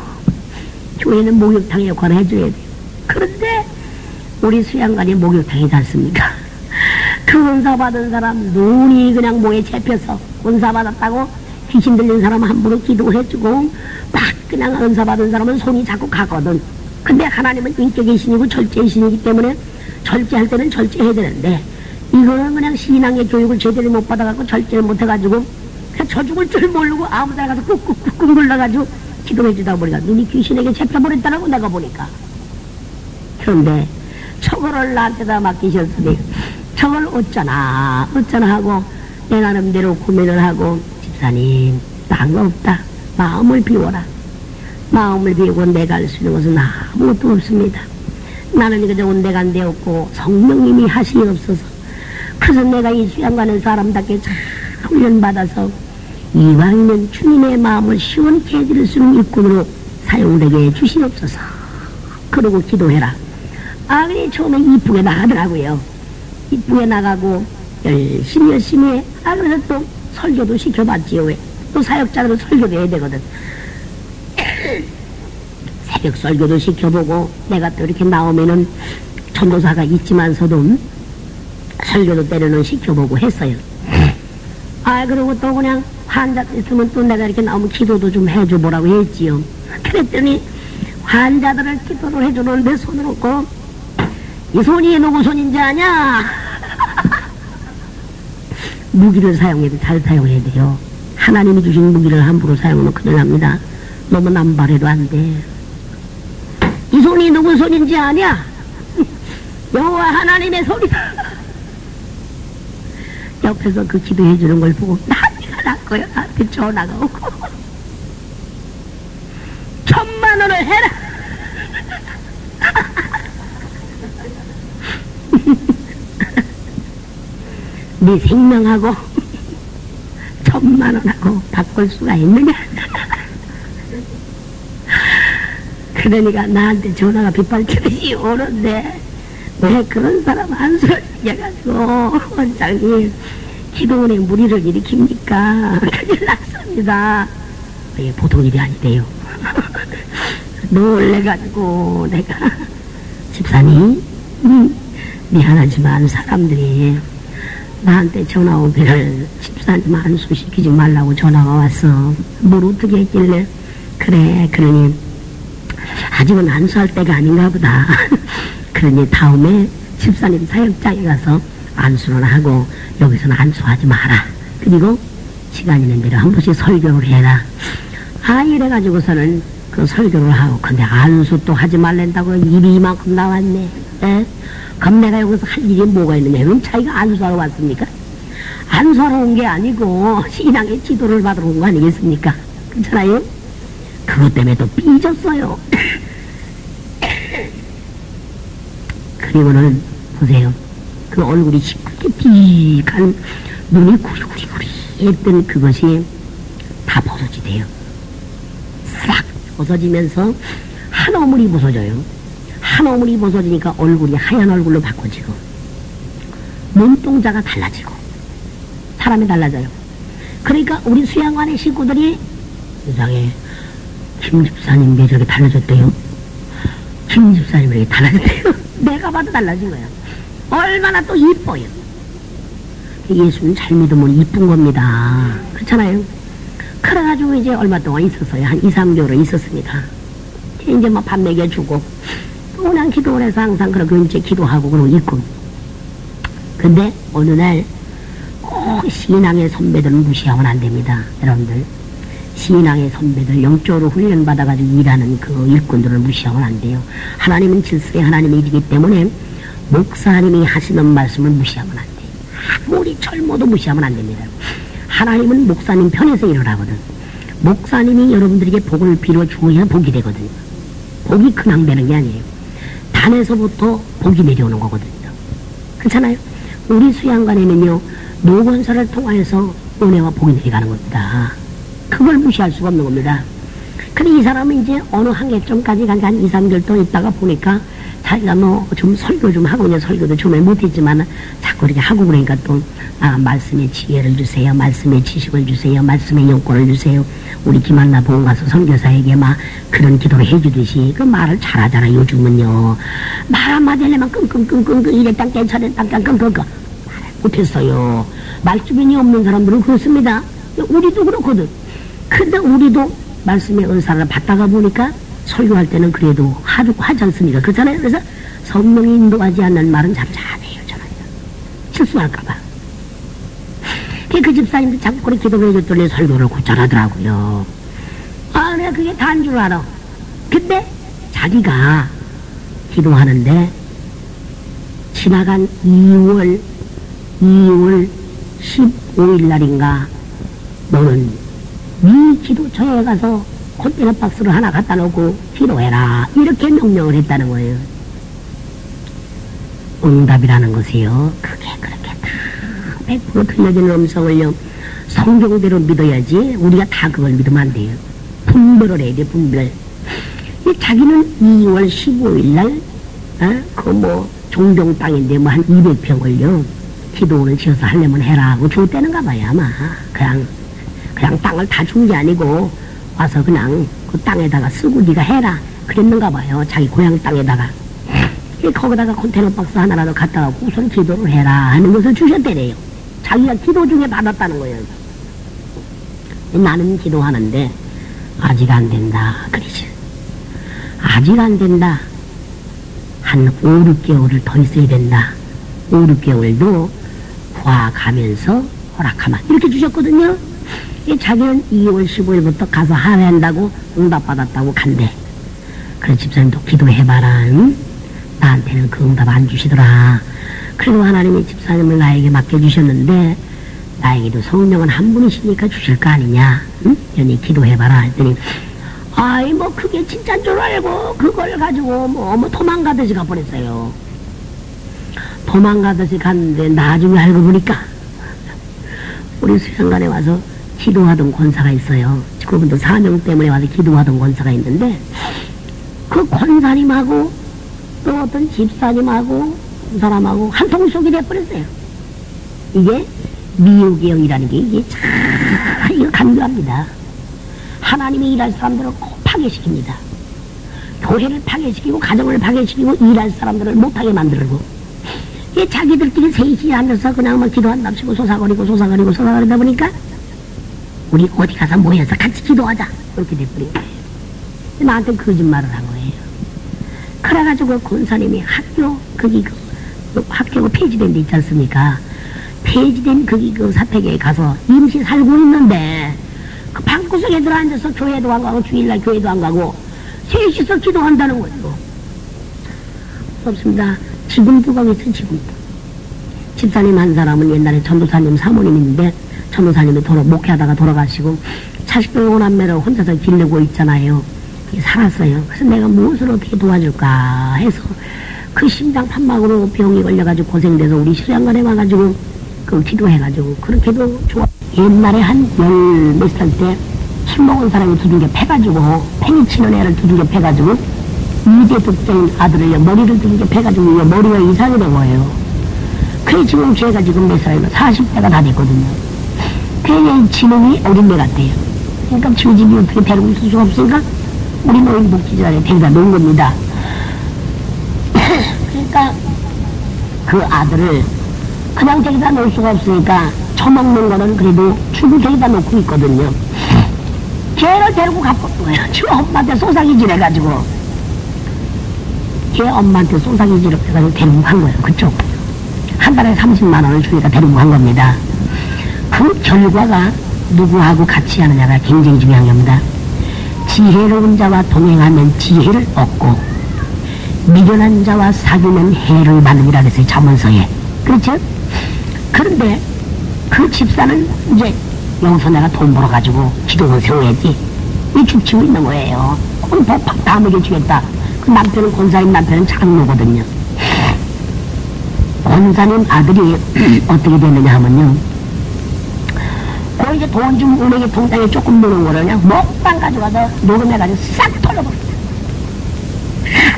교회는 목욕탕의 역할을 해줘야 돼요. 그런데 우리 수양관이 목욕탕이지 않습니까? 그 은사 받은 사람 눈이 그냥 목에 잡혀서 은사 받았다고 귀신 들린 사람 함부로 기도해주고 막 그냥 은사 받은 사람은 손이 자꾸 가거든. 근데 하나님은 인격의 신이고 절제의 신이기 때문에 절제할 때는 절제해야 되는데 이거는 그냥 신앙의 교육을 제대로 못 받아갖고 절제를 못해가지고 그냥 저 죽을 줄 모르고 아무 데나 가서 꾹꾹꾹 눌러가지고 기도해주다 보니까 눈이 귀신에게 잡혀버렸다라고 내가 보니까. 그런데 저거를 나한테다 맡기셨으니 저걸 어쩌나 하고 내 나름대로 고민을 하고 집사님 딴 거 없다. 마음을 비워라. 마음을 비우고 내가 할 수 있는 것은 아무것도 없습니다. 나는 그저 온데간데 없고 성령님이 하시옵소서. 그래서 내가 이 수양관의 사람답게 잘 훈련받아서 이왕이면 주님의 마음을 시원케 해드릴 수 있는 일꾼으로 사용되게 해주시옵소서. 그러고 기도해라. 그래 처음에 이쁘게 나가더라고요. 이쁘게 나가고 열심히 해. 그래서 또 설교도 시켜봤지요. 왜? 또 사역자로 설교도 해야 되거든. 새벽 설교도 시켜보고 내가 또 이렇게 나오면은 전도사가 있지만서도 설교도 때로는 시켜보고 했어요. 그리고 또 그냥 환자 있으면 또 내가 이렇게 나오면 기도도 좀 해줘보라고 했지요. 그랬더니 환자들을 기도를 해주는데 손을 얹고 이 손이 누구 손인지 아냐? 무기를 사용해도 잘 사용해야 돼요. 하나님이 주신 무기를 함부로 사용하면 큰일 납니다. 너무 남발해도 안 돼. 이 손이 누구 손인지 아냐? 여호와 하나님의 손이다. 옆에서 그 기도해 주는 걸 보고 난리가 났고요. 나한테 전화가 오고 1,000만 원을 해라. 네 생명하고 천만 원하고 바꿀 수가 있느냐? 그러니까 나한테 전화가 빗발치듯이 오는데 왜 그런 사람 안수를 해가지고 원장님 기도원에 무리를 일으킵니까? 큰일 났습니다. 이게 보통 일이 아니대요. 놀래가지고 내가 집사님 미안하지만 사람들이 나한테 전화 오기를 집사님 안수시키지 말라고 전화가 왔어. 뭘 어떻게 했길래 그래 그러니 아직은 안수할 때가 아닌가 보다. 그러니 다음에 집사님 사역장에 가서 안수를 하고 여기서는 안수하지 마라. 그리고 시간 있는 대로 한 번씩 설교를 해라. 아 이래가지고서는 그 설교를 하고 근데 안수 또 하지 말란다고 입이 이만큼 나왔네. 에? 그럼 내가 여기서 할 일이 뭐가 있느냐. 그럼 자기가 안수하러 왔습니까? 안수하러 온 게 아니고 신앙의 지도를 받으러 온 거 아니겠습니까? 그렇잖아요? 그것 때문에 또 삐졌어요. 그리고는 보세요. 그 얼굴이 시커멓게 삐익한 눈이 구리구리구리 했던 그것이 다 벗어지대요. 싹 벗어지면서 한 오물이 벗어져요. 한 오물이 벗어지니까 얼굴이 하얀 얼굴로 바꿔지고 눈동자가 달라지고 사람이 달라져요. 그러니까 우리 수양관의 식구들이 세상에 김 집사님 매력이 달라졌대요. 김 집사님 매력이 달라졌대요. 내가 봐도 달라진 거야. 얼마나 또 이뻐요. 예수는 잘 믿으면 이쁜 겁니다. 그렇잖아요. 그래가지고 이제 얼마 동안 있었어요. 한 2, 3개월을 있었습니다. 이제 뭐 밥 먹여주고 그냥 기도를 해서 항상 그렇게 이제 기도하고 그러고 있고. 근데 어느 날 꼭 신앙의 선배들은 무시하면 안 됩니다. 여러분들 신앙의 선배들 영적으로 훈련받아가지고 일하는 그 일꾼들을 무시하면 안 돼요. 하나님은 질서의 하나님의 일이기 때문에 목사님이 하시는 말씀을 무시하면 안 돼요. 아무리 철모도 무시하면 안 됩니다. 하나님은 목사님 편에서 일을 하거든. 목사님이 여러분들에게 복을 빌어주어야 복이 되거든요. 복이 그냥 되는 게 아니에요. 단에서부터 복이 내려오는 거거든요. 그렇잖아요. 우리 수양관에는요 노건사를 통하여서 은혜와 복이 내려가는 겁니다. 그걸 무시할 수가 없는 겁니다. 근데 이 사람은 이제 어느 한계점까지 간 한 2, 3개월 동안 있다가 보니까 자기가 뭐 좀 설교 좀 하고 이제 설교도 처음에 못했지만 자꾸 이렇게 하고 그러니까 또 말씀의 지혜를 주세요. 말씀의 지식을 주세요. 말씀의 영권을 주세요. 우리 김한나 보험가서 선교사에게 막 그런 기도를 해주듯이 그 말을 잘하잖아. 요즘은요. 말 한마디 하려면 끙끙끙끙 이랬단 괜찮았단 끙끙끙끙 말을 못했어요. 말주변이 없는 사람들은 그렇습니다. 우리도 그렇거든. 근데 우리도 말씀의 은사를 받다가 보니까 설교할 때는 그래도 하지 않습니까? 그렇잖아요. 그래서 성령이 인도하지 않는 말은 잠잠해요. 저는 실수할까봐. 그 집사님도 자꾸 그렇게 기도를 해줬더니 설교를 곧잘 하더라고요. 아, 내가 그게 다인 줄 알아. 근데 자기가 기도하는데 지나간 2월 15일 날인가 너는 네 기도처에 가서 컨테이너 박스를 하나 갖다 놓고 기도해라. 이렇게 명령을 했다는 거예요. 응답이라는 것이요. 그게 그렇게 다 100% 틀려지는 음성을요. 성경대로 믿어야지 우리가 다 그걸 믿으면 안 돼요. 분별을 해야 돼. 분별. 자기는 2월 15일 날 그 뭐 종종 땅인데 뭐 한 200평을요. 기도원을 지어서 하려면 해라 하고 줬다는가 봐요. 아마 그냥 땅을 다 준 게 아니고 와서 그냥 그 땅에다가 쓰고 네가 해라 그랬는가 봐요. 자기 고향 땅에다가 거기다가 컨테이너 박스 하나라도 갖다 갖고 우선 기도를 해라 하는 것을 주셨대래요. 자기가 기도 중에 받았다는 거예요. 나는 기도하는데 아직 안 된다 그러지. 아직 안 된다. 한 5, 6개월을 더 있어야 된다. 5, 6개월도 구하가면서 허락하면 이렇게 주셨거든요. 자기는 2월 15일부터 가서 하회한다고 응답받았다고 간대. 그래 집사님도 기도해봐라. 응? 나한테는 그 응답 안 주시더라. 그리고 하나님이 집사님을 나에게 맡겨주셨는데 나에게도 성령은 한 분이시니까 주실 거 아니냐. 응? 여니 기도해봐라 했더니 아이 뭐 그게 진짜인 줄 알고 그걸 가지고 뭐 도망가듯이 가버렸어요. 도망가듯이 갔는데 나중에 알고 보니까 우리 수양관에 와서 기도하던 권사가 있어요. 그분도 사명 때문에 와서 기도하던 권사가 있는데 그 권사님하고 또 어떤 집사님하고 그 사람하고 한 통속이 돼버렸어요. 이게 미혹의형이라는 게 이게 참 이거 간교합니다. 하나님이 일할 사람들을 꼭 파괴시킵니다. 교회를 파괴시키고 가정을 파괴시키고 일할 사람들을 못하게 만들고 이게 자기들끼리 셋이 앉아서 그냥 막 기도한답시고 소사거리고 소사거리다 보니까 우리 어디 가서 모여서 같이 기도하자 이렇게 돼버린 거예요. 나한테 거짓말을 한 거예요. 그래가지고 권사님이 학교가 폐지된 데 있지 않습니까? 폐지된 거기 그 사택에 가서 임시 살고 있는데 그 방구석에 들어앉아서 교회도 안 가고 주일날 교회도 안 가고 셋이서 기도한다는 거죠. 없습니다. 지금도 거기 있어요. 지금도. 집사님 한 사람은 옛날에 전도사님 사모님 있는데 전도사님이 목회하다가 돌아가시고 자식들 오남매를 혼자서 기르고 있잖아요. 살았어요. 그래서 내가 무엇을 어떻게 도와줄까 해서 그 심장 판막으로 병이 걸려가지고 고생돼서 우리 수양관에 와가지고 그 기도해가지고 그렇게도 좋아. 옛날에 한 열 몇 살 때 술 먹은 사람이 두들겨 패가지고 팽이 치는 애를 두들겨 패가지고 2대 독자인 아들을 머리를 두들겨 패가지고 머리가 이상이 된 거예요. 그래 지금 걔가 지금 몇 살이면 40대가 다 됐거든요. 걔의 지능이 어린애 같아요. 그러니까 지우집이 어떻게 데리고 있을 수가 없으니까 우리 노인복지재단에 데려다 놓은 겁니다. 그러니까 그 아들을 그냥 데려다 놓을 수가 없으니까 처먹는 거는 그래도 주고 데려다 놓고 있거든요. 걔를 데리고 가본 거예요. 지 엄마한테 소사기질 해가지고 걔 엄마한테 소사기질 해가지고 데리고 간 거예요. 그쪽 한 달에 30만 원을 주니까 데리고 간 겁니다. 그 결과가 누구하고 같이 하느냐가 굉장히 중요한 겁니다. 지혜로운 자와 동행하면 지혜를 얻고 미련한 자와 사귀면 해를 받느니라 그랬어요. 잠언서에. 그렇죠? 그런데 그 집사는 이제 여기서 내가 돈 벌어가지고 기도를 세워야지 이 죽치고 있는 거예요. 그럼 법팍 다 먹여주겠다. 그 남편은 권사님 남편은 장로거든요. 권사님 아들이 어떻게 되느냐 하면요. 그 이제 돈 좀 은행에 통장에 조금 넣는 거를 그냥 먹방 가져가서 녹음해가지고 싹 털어버렸어요.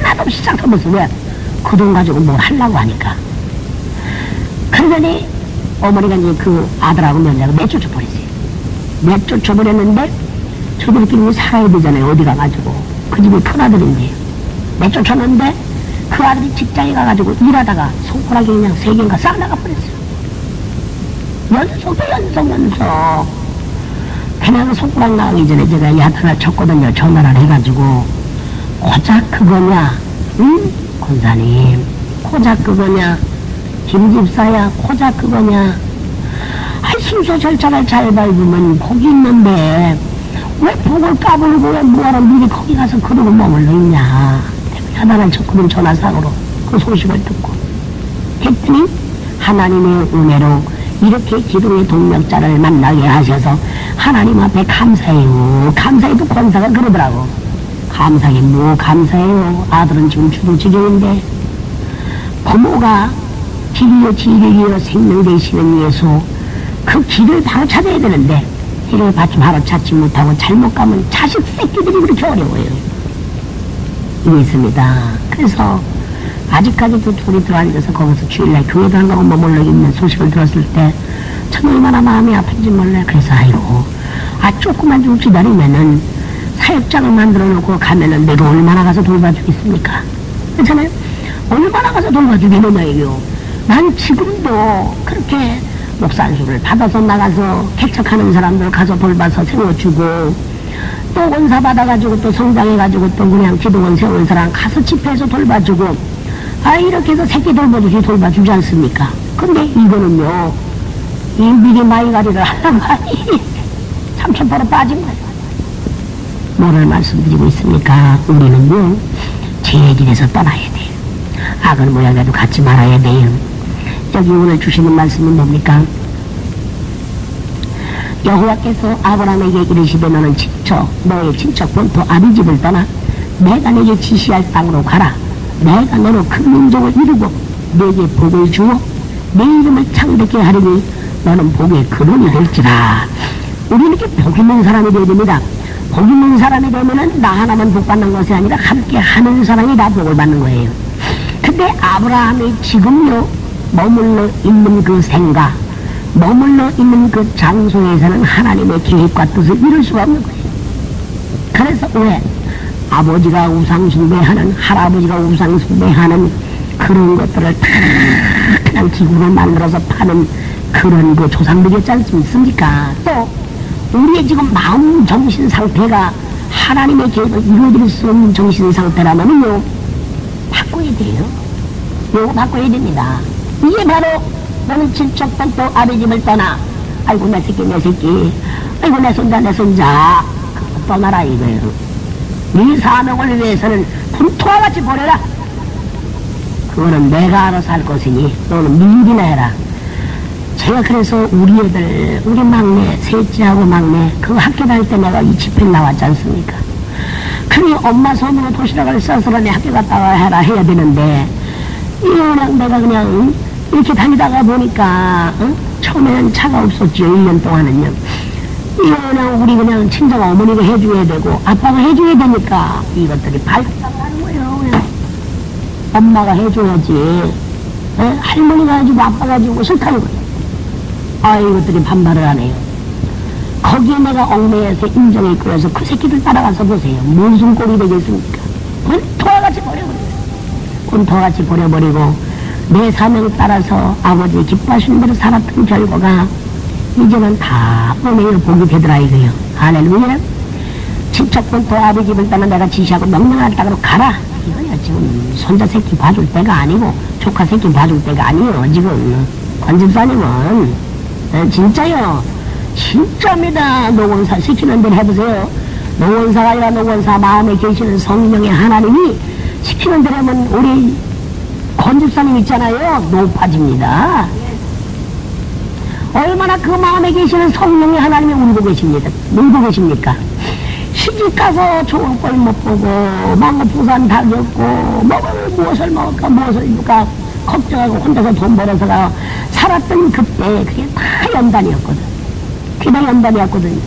하나도 없이 싹 털어버렸어요. 왜? 그 돈 가지고 뭘 하려고 하니까. 그러더니 어머니가 이제 그 아들하고 며느리하고 내쫓아버렸어요. 내쫓아버렸는데 저들끼리 살아야 되잖아요. 어디 가가지고. 그 집이 큰 아들인데. 내쫓았는데 그 아들이 직장에 가가지고 일하다가 손가락이 그냥 3개인가 싹 나가버렸어요. 연속. 그냥 그 손가락 나가기 전에 제가 야단을 쳤거든요. 전화를 해가지고. 고작 그거냐? 응? 권사님. 고작 그거냐? 김집사야. 고작 그거냐? 아이, 순서 절차를 잘 밟으면 복이 있는데 왜 복을 까불고 왜 뭐하러 미리 거기 가서 그러고 머물러 있냐? 야단을 쳤거든. 전화상으로. 그 소식을 듣고. 했더니 하나님의 은혜로 이렇게 기도의 동력자를 만나게 하셔서 하나님 앞에 감사해요. 감사해도 권사가 그러더라고. 감사해 뭐 감사해요. 아들은 지금 죽을 지경인데 부모가 길이여 진리여 생명 되시는 예수 그 길을 바로 찾아야 되는데 길을 바로 찾지 못하고 잘못 가면 자식 새끼들이 그렇게 어려워요. 이게 있습니다. 그래서 아직까지도 둘이 들어앉아서 거기서 주일날 교회도 안 가고 머물러 있는 소식을 들었을 때 참 얼마나 마음이 아픈지 몰라요. 그래서 아이고 조금만 좀 기다리면은 사역장을 만들어 놓고 가면은 내가 얼마나 가서 돌봐주겠습니까? 그렇잖아요? 얼마나 가서 돌봐주겠느냐 이게요. 난 지금도 그렇게 목산수를 받아서 나가서 개척하는 사람들 가서 돌봐서 세워주고 또 원사 받아가지고 또 성장해가지고 또 그냥 기도원 세운 사람 가서 집회에서 돌봐주고 이렇게 해서 새끼 돌봐주지 돌봐주지 않습니까? 근데 이거는요 이 미리 마이가리를 하려고 하니 참천포로 빠진 거예요. 뭐를 말씀드리고 있습니까? 우리는요 제 길에서 떠나야 돼요. 악을 모양해도 갖지 말아야 돼요. 여기 오늘 주시는 말씀은 뭡니까? 여호와께서 아브라함에게 이르시되 너는 너의 친척 본토 아비집을 떠나 내가 내게 지시할 땅으로 가라. 내가 너로 큰 민족을 이루고 내게 복을 주어 내 이름을 창대케 하리니 너는 복의 근원이 될지라. 우리는 이렇게 복 있는 사람이 되어야 됩니다. 복 있는 사람이 되면은 나 하나만 복 받는 것이 아니라 함께 하는 사람이 다 복을 받는 거예요. 근데 아브라함이 지금요 머물러 있는 그 생각, 머물러 있는 그 장소에서는 하나님의 계획과 뜻을 이룰 수가 없는 거예요. 그래서 왜? 아버지가 우상숭배하는, 할아버지가 우상숭배하는 그런 것들을 다 그냥 기구로 만들어서 파는 그런 그 조상들이었지 않습니까? 또 우리의 지금 마음 정신 상태가 하나님의 계획을 이루어질 수 없는 정신 상태라면요 바꿔야 돼요. 요거 바꿔야 됩니다. 이게 바로 너는 친척도 아버지 집을 떠나, 아이고 내 새끼 내 새끼, 아이고 내 손자 내 손자 떠나라 이거예요. 네 사명을 위해서는 분토와 같이 보내라. 그거는 내가 알아서 할 것이니 너는 미리나 해라. 제가 그래서 우리 애들, 우리 막내, 셋째하고 막내, 그 학교 다닐 때 내가 이 집회를 나왔지 않습니까? 그니 엄마 손으로 도시락을 싸서 내 학교 갔다 와 해라 해야 되는데, 그냥 내가 그냥 이렇게 다니다가 보니까, 처음에는 차가 없었죠. 1년 동안은요. 그냥 우리 그냥 친정 어머니가 해줘야 되고, 아빠가 해줘야 되니까, 이것들이 발작하는 거예요. 그냥. 엄마가 해줘야지. 할머니가 해주고 아빠가 해주고 싫다는 거예요. 아, 이것들이 반발을 하네요. 거기에 내가 얽매여서 인정에 끌어서 그 새끼들 따라가서 보세요. 무슨 꼴이 되겠습니까? 본토와 같이 버려버려요. 본토와 같이 버려버리고 내 사명 따라서 아버지 기뻐하시는 대로 살았던 결과가 이제는 다 뻔해요. 복이 되더라 이거요. 할렐루야. 친척 본토 아버지 집을 따면 내가 지시하고 명령할 따로 가라. 이거야 지금 손자 새끼 봐줄 때가 아니고 조카 새끼 봐줄 때가 아니에요. 지금 관집사님은 진짜요. 진짜입니다. 노원사 시키는 대로 해보세요. 노원사가 아니라 노원사 마음에 계시는 성령의 하나님이 시키는 대로 하면 우리 권집사님 있잖아요. 높아집니다. 얼마나 그 마음에 계시는 성령의 하나님이 울고 계십니다. 울고 계십니까? 시집가서 좋은 꼴 못 보고 망고 부산 다 겪고 무엇을 먹을까 무엇을 입을까 걱정하고 혼자서 돈 벌어서가 살았던 그때 그게 다 연단이었거든. 그게 다 연단이었거든.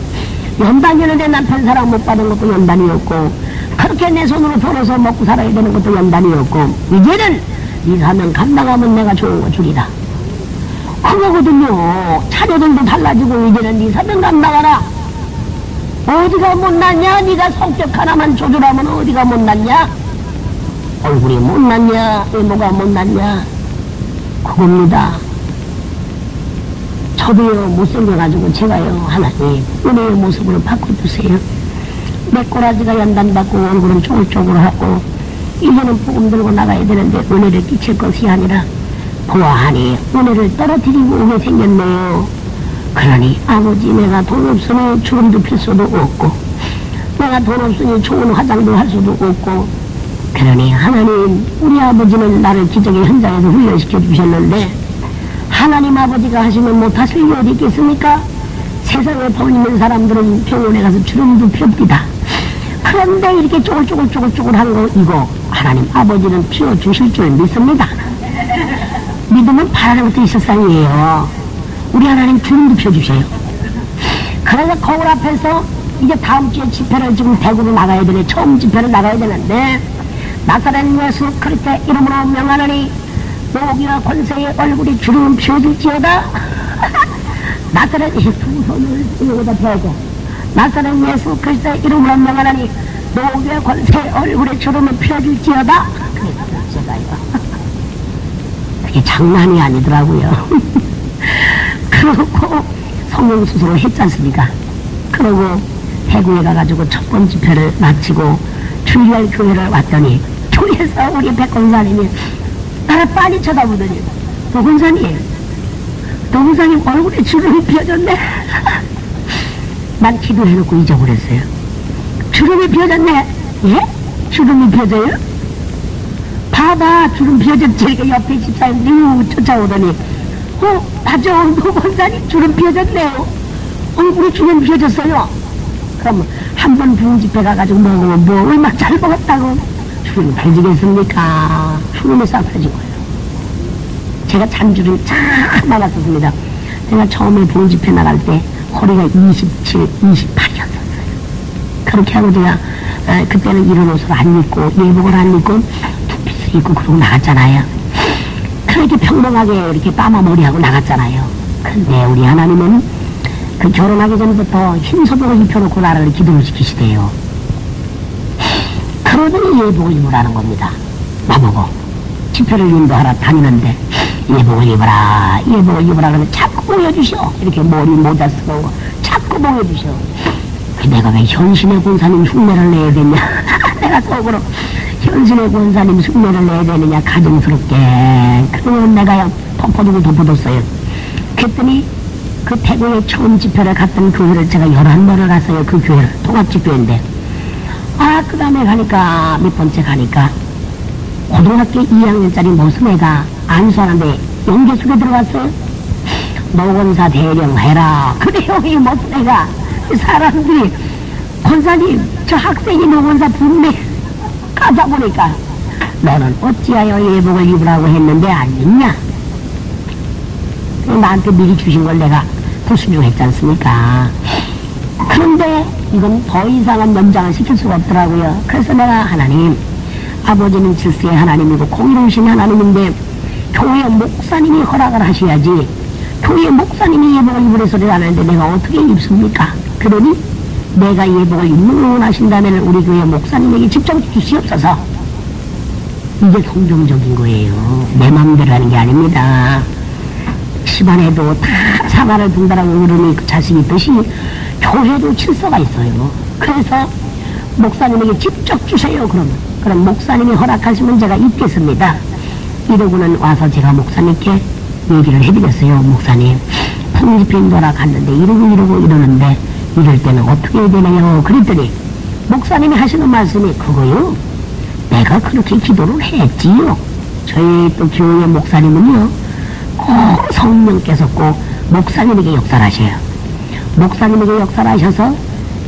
연단이었는데 남편 사랑 못 받은 것도 연단이었고 그렇게 내 손으로 벌어서 먹고 살아야 되는 것도 연단이었고 이제는 이 사명 감당하면 내가 좋은 거 주리라. 그거거든요. 자녀들도 달라지고 이제는 네 사명 감당하라. 어디가 못났냐? 네가 성격 하나만 조절하면 어디가 못났냐? 얼굴이 못났냐? 외모가 못났냐? 그겁니다. 저도요 못생겨가지고 제가요 하나님 은혜의 모습으로 바꿔주세요. 내 꼬라지가 연단받고 얼굴은 쪼글쪼글하고 이제는 복음 들고 나가야 되는데 은혜를 끼칠 것이 아니라 보아하니 은혜를 떨어뜨리고 오게 생겼네요. 그러니 아버지 내가 돈 없으니 주름도 필 수도 없고 내가 돈 없으니 좋은 화장도 할 수도 없고 그러니 하나님 우리 아버지는 나를 기적의 현장에서 훈련시켜 주셨는데 하나님 아버지가 하시면 못하실 일이 어디 있겠습니까? 세상에 돈 있는 사람들은 병원에 가서 주름도 펴옵니다. 그런데 이렇게 쪼글쪼글한 거 이거 하나님 아버지는 피워주실 줄 믿습니다. 믿으면 바라는 것도 있을 상이에요. 우리 하나님 주름도 펴주셔요. 그래서 거울 앞에서 이제 다음 주에 집회를 지금 대구로 나가야 되네. 처음 집회를 나가야 되는데 나사렛 예수 그리스도의 이름으로 명하노니 모기와 권세의 얼굴이 주름 피워질지어다. 나사렛 두 손을 여기다 펴고 나사렛 예수 그리스도의 이름으로 명하노니 모기와 권세의 얼굴에 주름을 피워질지어다. 제가요. 그게 장난이 아니더라고요. 그러고 성령수술을 했지 않습니까? 그러고 대구에 가가지고 첫 번째 집회를 마치고 주일날 교회를 왔더니 교회에서 우리 백권사님이 나를 빤히 쳐다보더니 노권사님 얼굴에 주름이 펴졌네. 난 기도해놓고 잊어버렸어요. 주름이 펴졌네. 예? 주름이 펴져요? 봐봐 주름 펴졌지. 이렇게 옆에 집사님이 쫓아오더니 맞아 노권사님 주름 펴졌네요. 얼굴에 주름 펴졌어요. 그럼 한 번 부흥 집회 가가지고 먹으면 뭐 얼마나 잘 먹었다고 주름이 펴지겠습니까? 주름이 싹 펴진 거예요. 제가 잔주름이 참 많았었습니다. 내가 처음에 봉집회 나갈 때 허리가 27, 28이었어요. 그렇게 하고 제가 그때는 이런 옷을 안 입고 예복을 안 입고 투피스 입고 그러고 나갔잖아요. 그렇게 평범하게 이렇게 빠마 머리하고 나갔잖아요. 근데 우리 하나님은 그 결혼하기 전부터 흰 소복을 입혀놓고 나를 기도를 시키시대요. 그러더니 예복을 입으라는 겁니다. 나보고 집회를 인도하러 다니는데 예복을 입어라 그러면 자꾸 보여주셔. 이렇게 머리 모자 쓰고 자꾸 보여주셔. 내가 왜 현신의 권사님 흉내를 내야 되냐. 내가 속으로 현신의 권사님 흉내를 내야 되느냐 가증스럽게. 그러면 내가 덮어두었어요. 그랬더니 그 대구에 처음 집회를 갔던 교회를 제가 11번을 갔어요. 그 교회를 통합집회인데 그 다음에 가니까 몇 번째 가니까 고등학교 2학년짜리 무슨 애가 안수하는데 영계숙에 들어갔어요. 노권사 대령해라. 그래요. 이 무슨 애가 사람들이 권사님 저 학생이 노권사 분내 가다 보니까 너는 어찌하여 예복을 입으라고 했는데 안 입냐. 나한테 미리 주신 걸 내가 부수주했지 않습니까. 그런데 이건 더 이상한 연장을 시킬 수가 없더라고요. 그래서 내가 하나님, 아버지는 질서의 하나님이고 공의로우신 하나님인데 교회 목사님이 허락을 하셔야지 교회 목사님이 예복을 입으래 소리를 안 하는데 내가 어떻게 입습니까? 그러니 내가 예복을 입는 걸 원하신다면 우리 교회 목사님에게 직접 주시옵소서. 이게 성경적인 거예요. 내 마음대로 하는 게 아닙니다. 집안에도 다 사과를 분다라고 그러니 그 자식이 있듯이 교회도 질서가 있어요. 그래서 목사님에게 직접 주세요. 그럼 목사님이 허락하시면 제가 입겠습니다. 이러고는 와서 제가 목사님께 얘기를 해드렸어요. 목사님 풍집회 인도하러 갔는데 이러고 이러는데 이럴 때는 어떻게 해야 되나요? 그랬더니 목사님이 하시는 말씀이 그거요. 내가 그렇게 기도를 했지요. 저희 또 교회 목사님은요. 꼭 성령께서 꼭 목사님에게 역사를 하셔요. 목사님에게 역사를 하셔서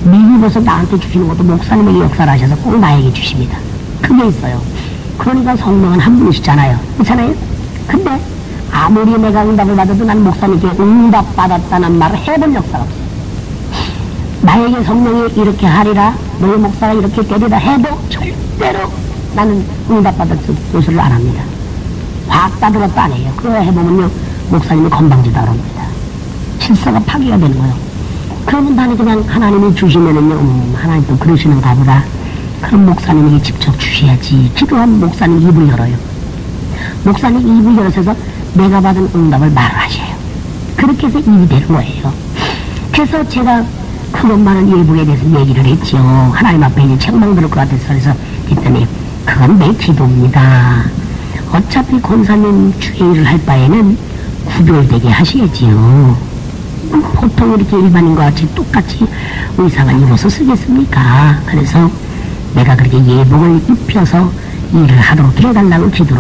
미국에서 나한테 주시는 것도 목사님에게 역사를 하셔서 꼭 나에게 주십니다. 그게 있어요. 그러니까 성령은 한 분이시잖아요. 그렇잖아요? 근데 아무리 내가 응답을 받아도 난 목사님께 응답받았다는 말을 해본 역사가 없어요. 나에게 성령이 이렇게 하리라 너희 목사가 이렇게 되리라 해도 절대로 나는 응답받을 소리를 안 합니다. 확 따들었다 안 해요. 그거 해보면요 목사님이 건방지다 그럽니다. 질서가 파괴가 되는 거예요. 그러면 나는 그냥 하나님이 주시면은요 하나님 또 그러시는가 보다. 그럼 목사님에게 직접 주셔야지. 기도하면 목사님 입을 열어요. 목사님 입을 열어서 내가 받은 응답을 말하셔요. 그렇게 해서 입이 되는 거예요. 그래서 제가 그것만은 예복에 대해서 얘기를 했지요. 하나님 앞에 이제 책망 들을 것 같아서 그래서 했더니 그건 내 기도입니다. 어차피 권사님 주의를 할 바에는 구별되게 하셔야지요. 보통 이렇게 일반인과 같이 똑같이 의상을 입어서 쓰겠습니까? 그래서 내가 그렇게 예복을 입혀서 일을 하도록 해달라고 기도를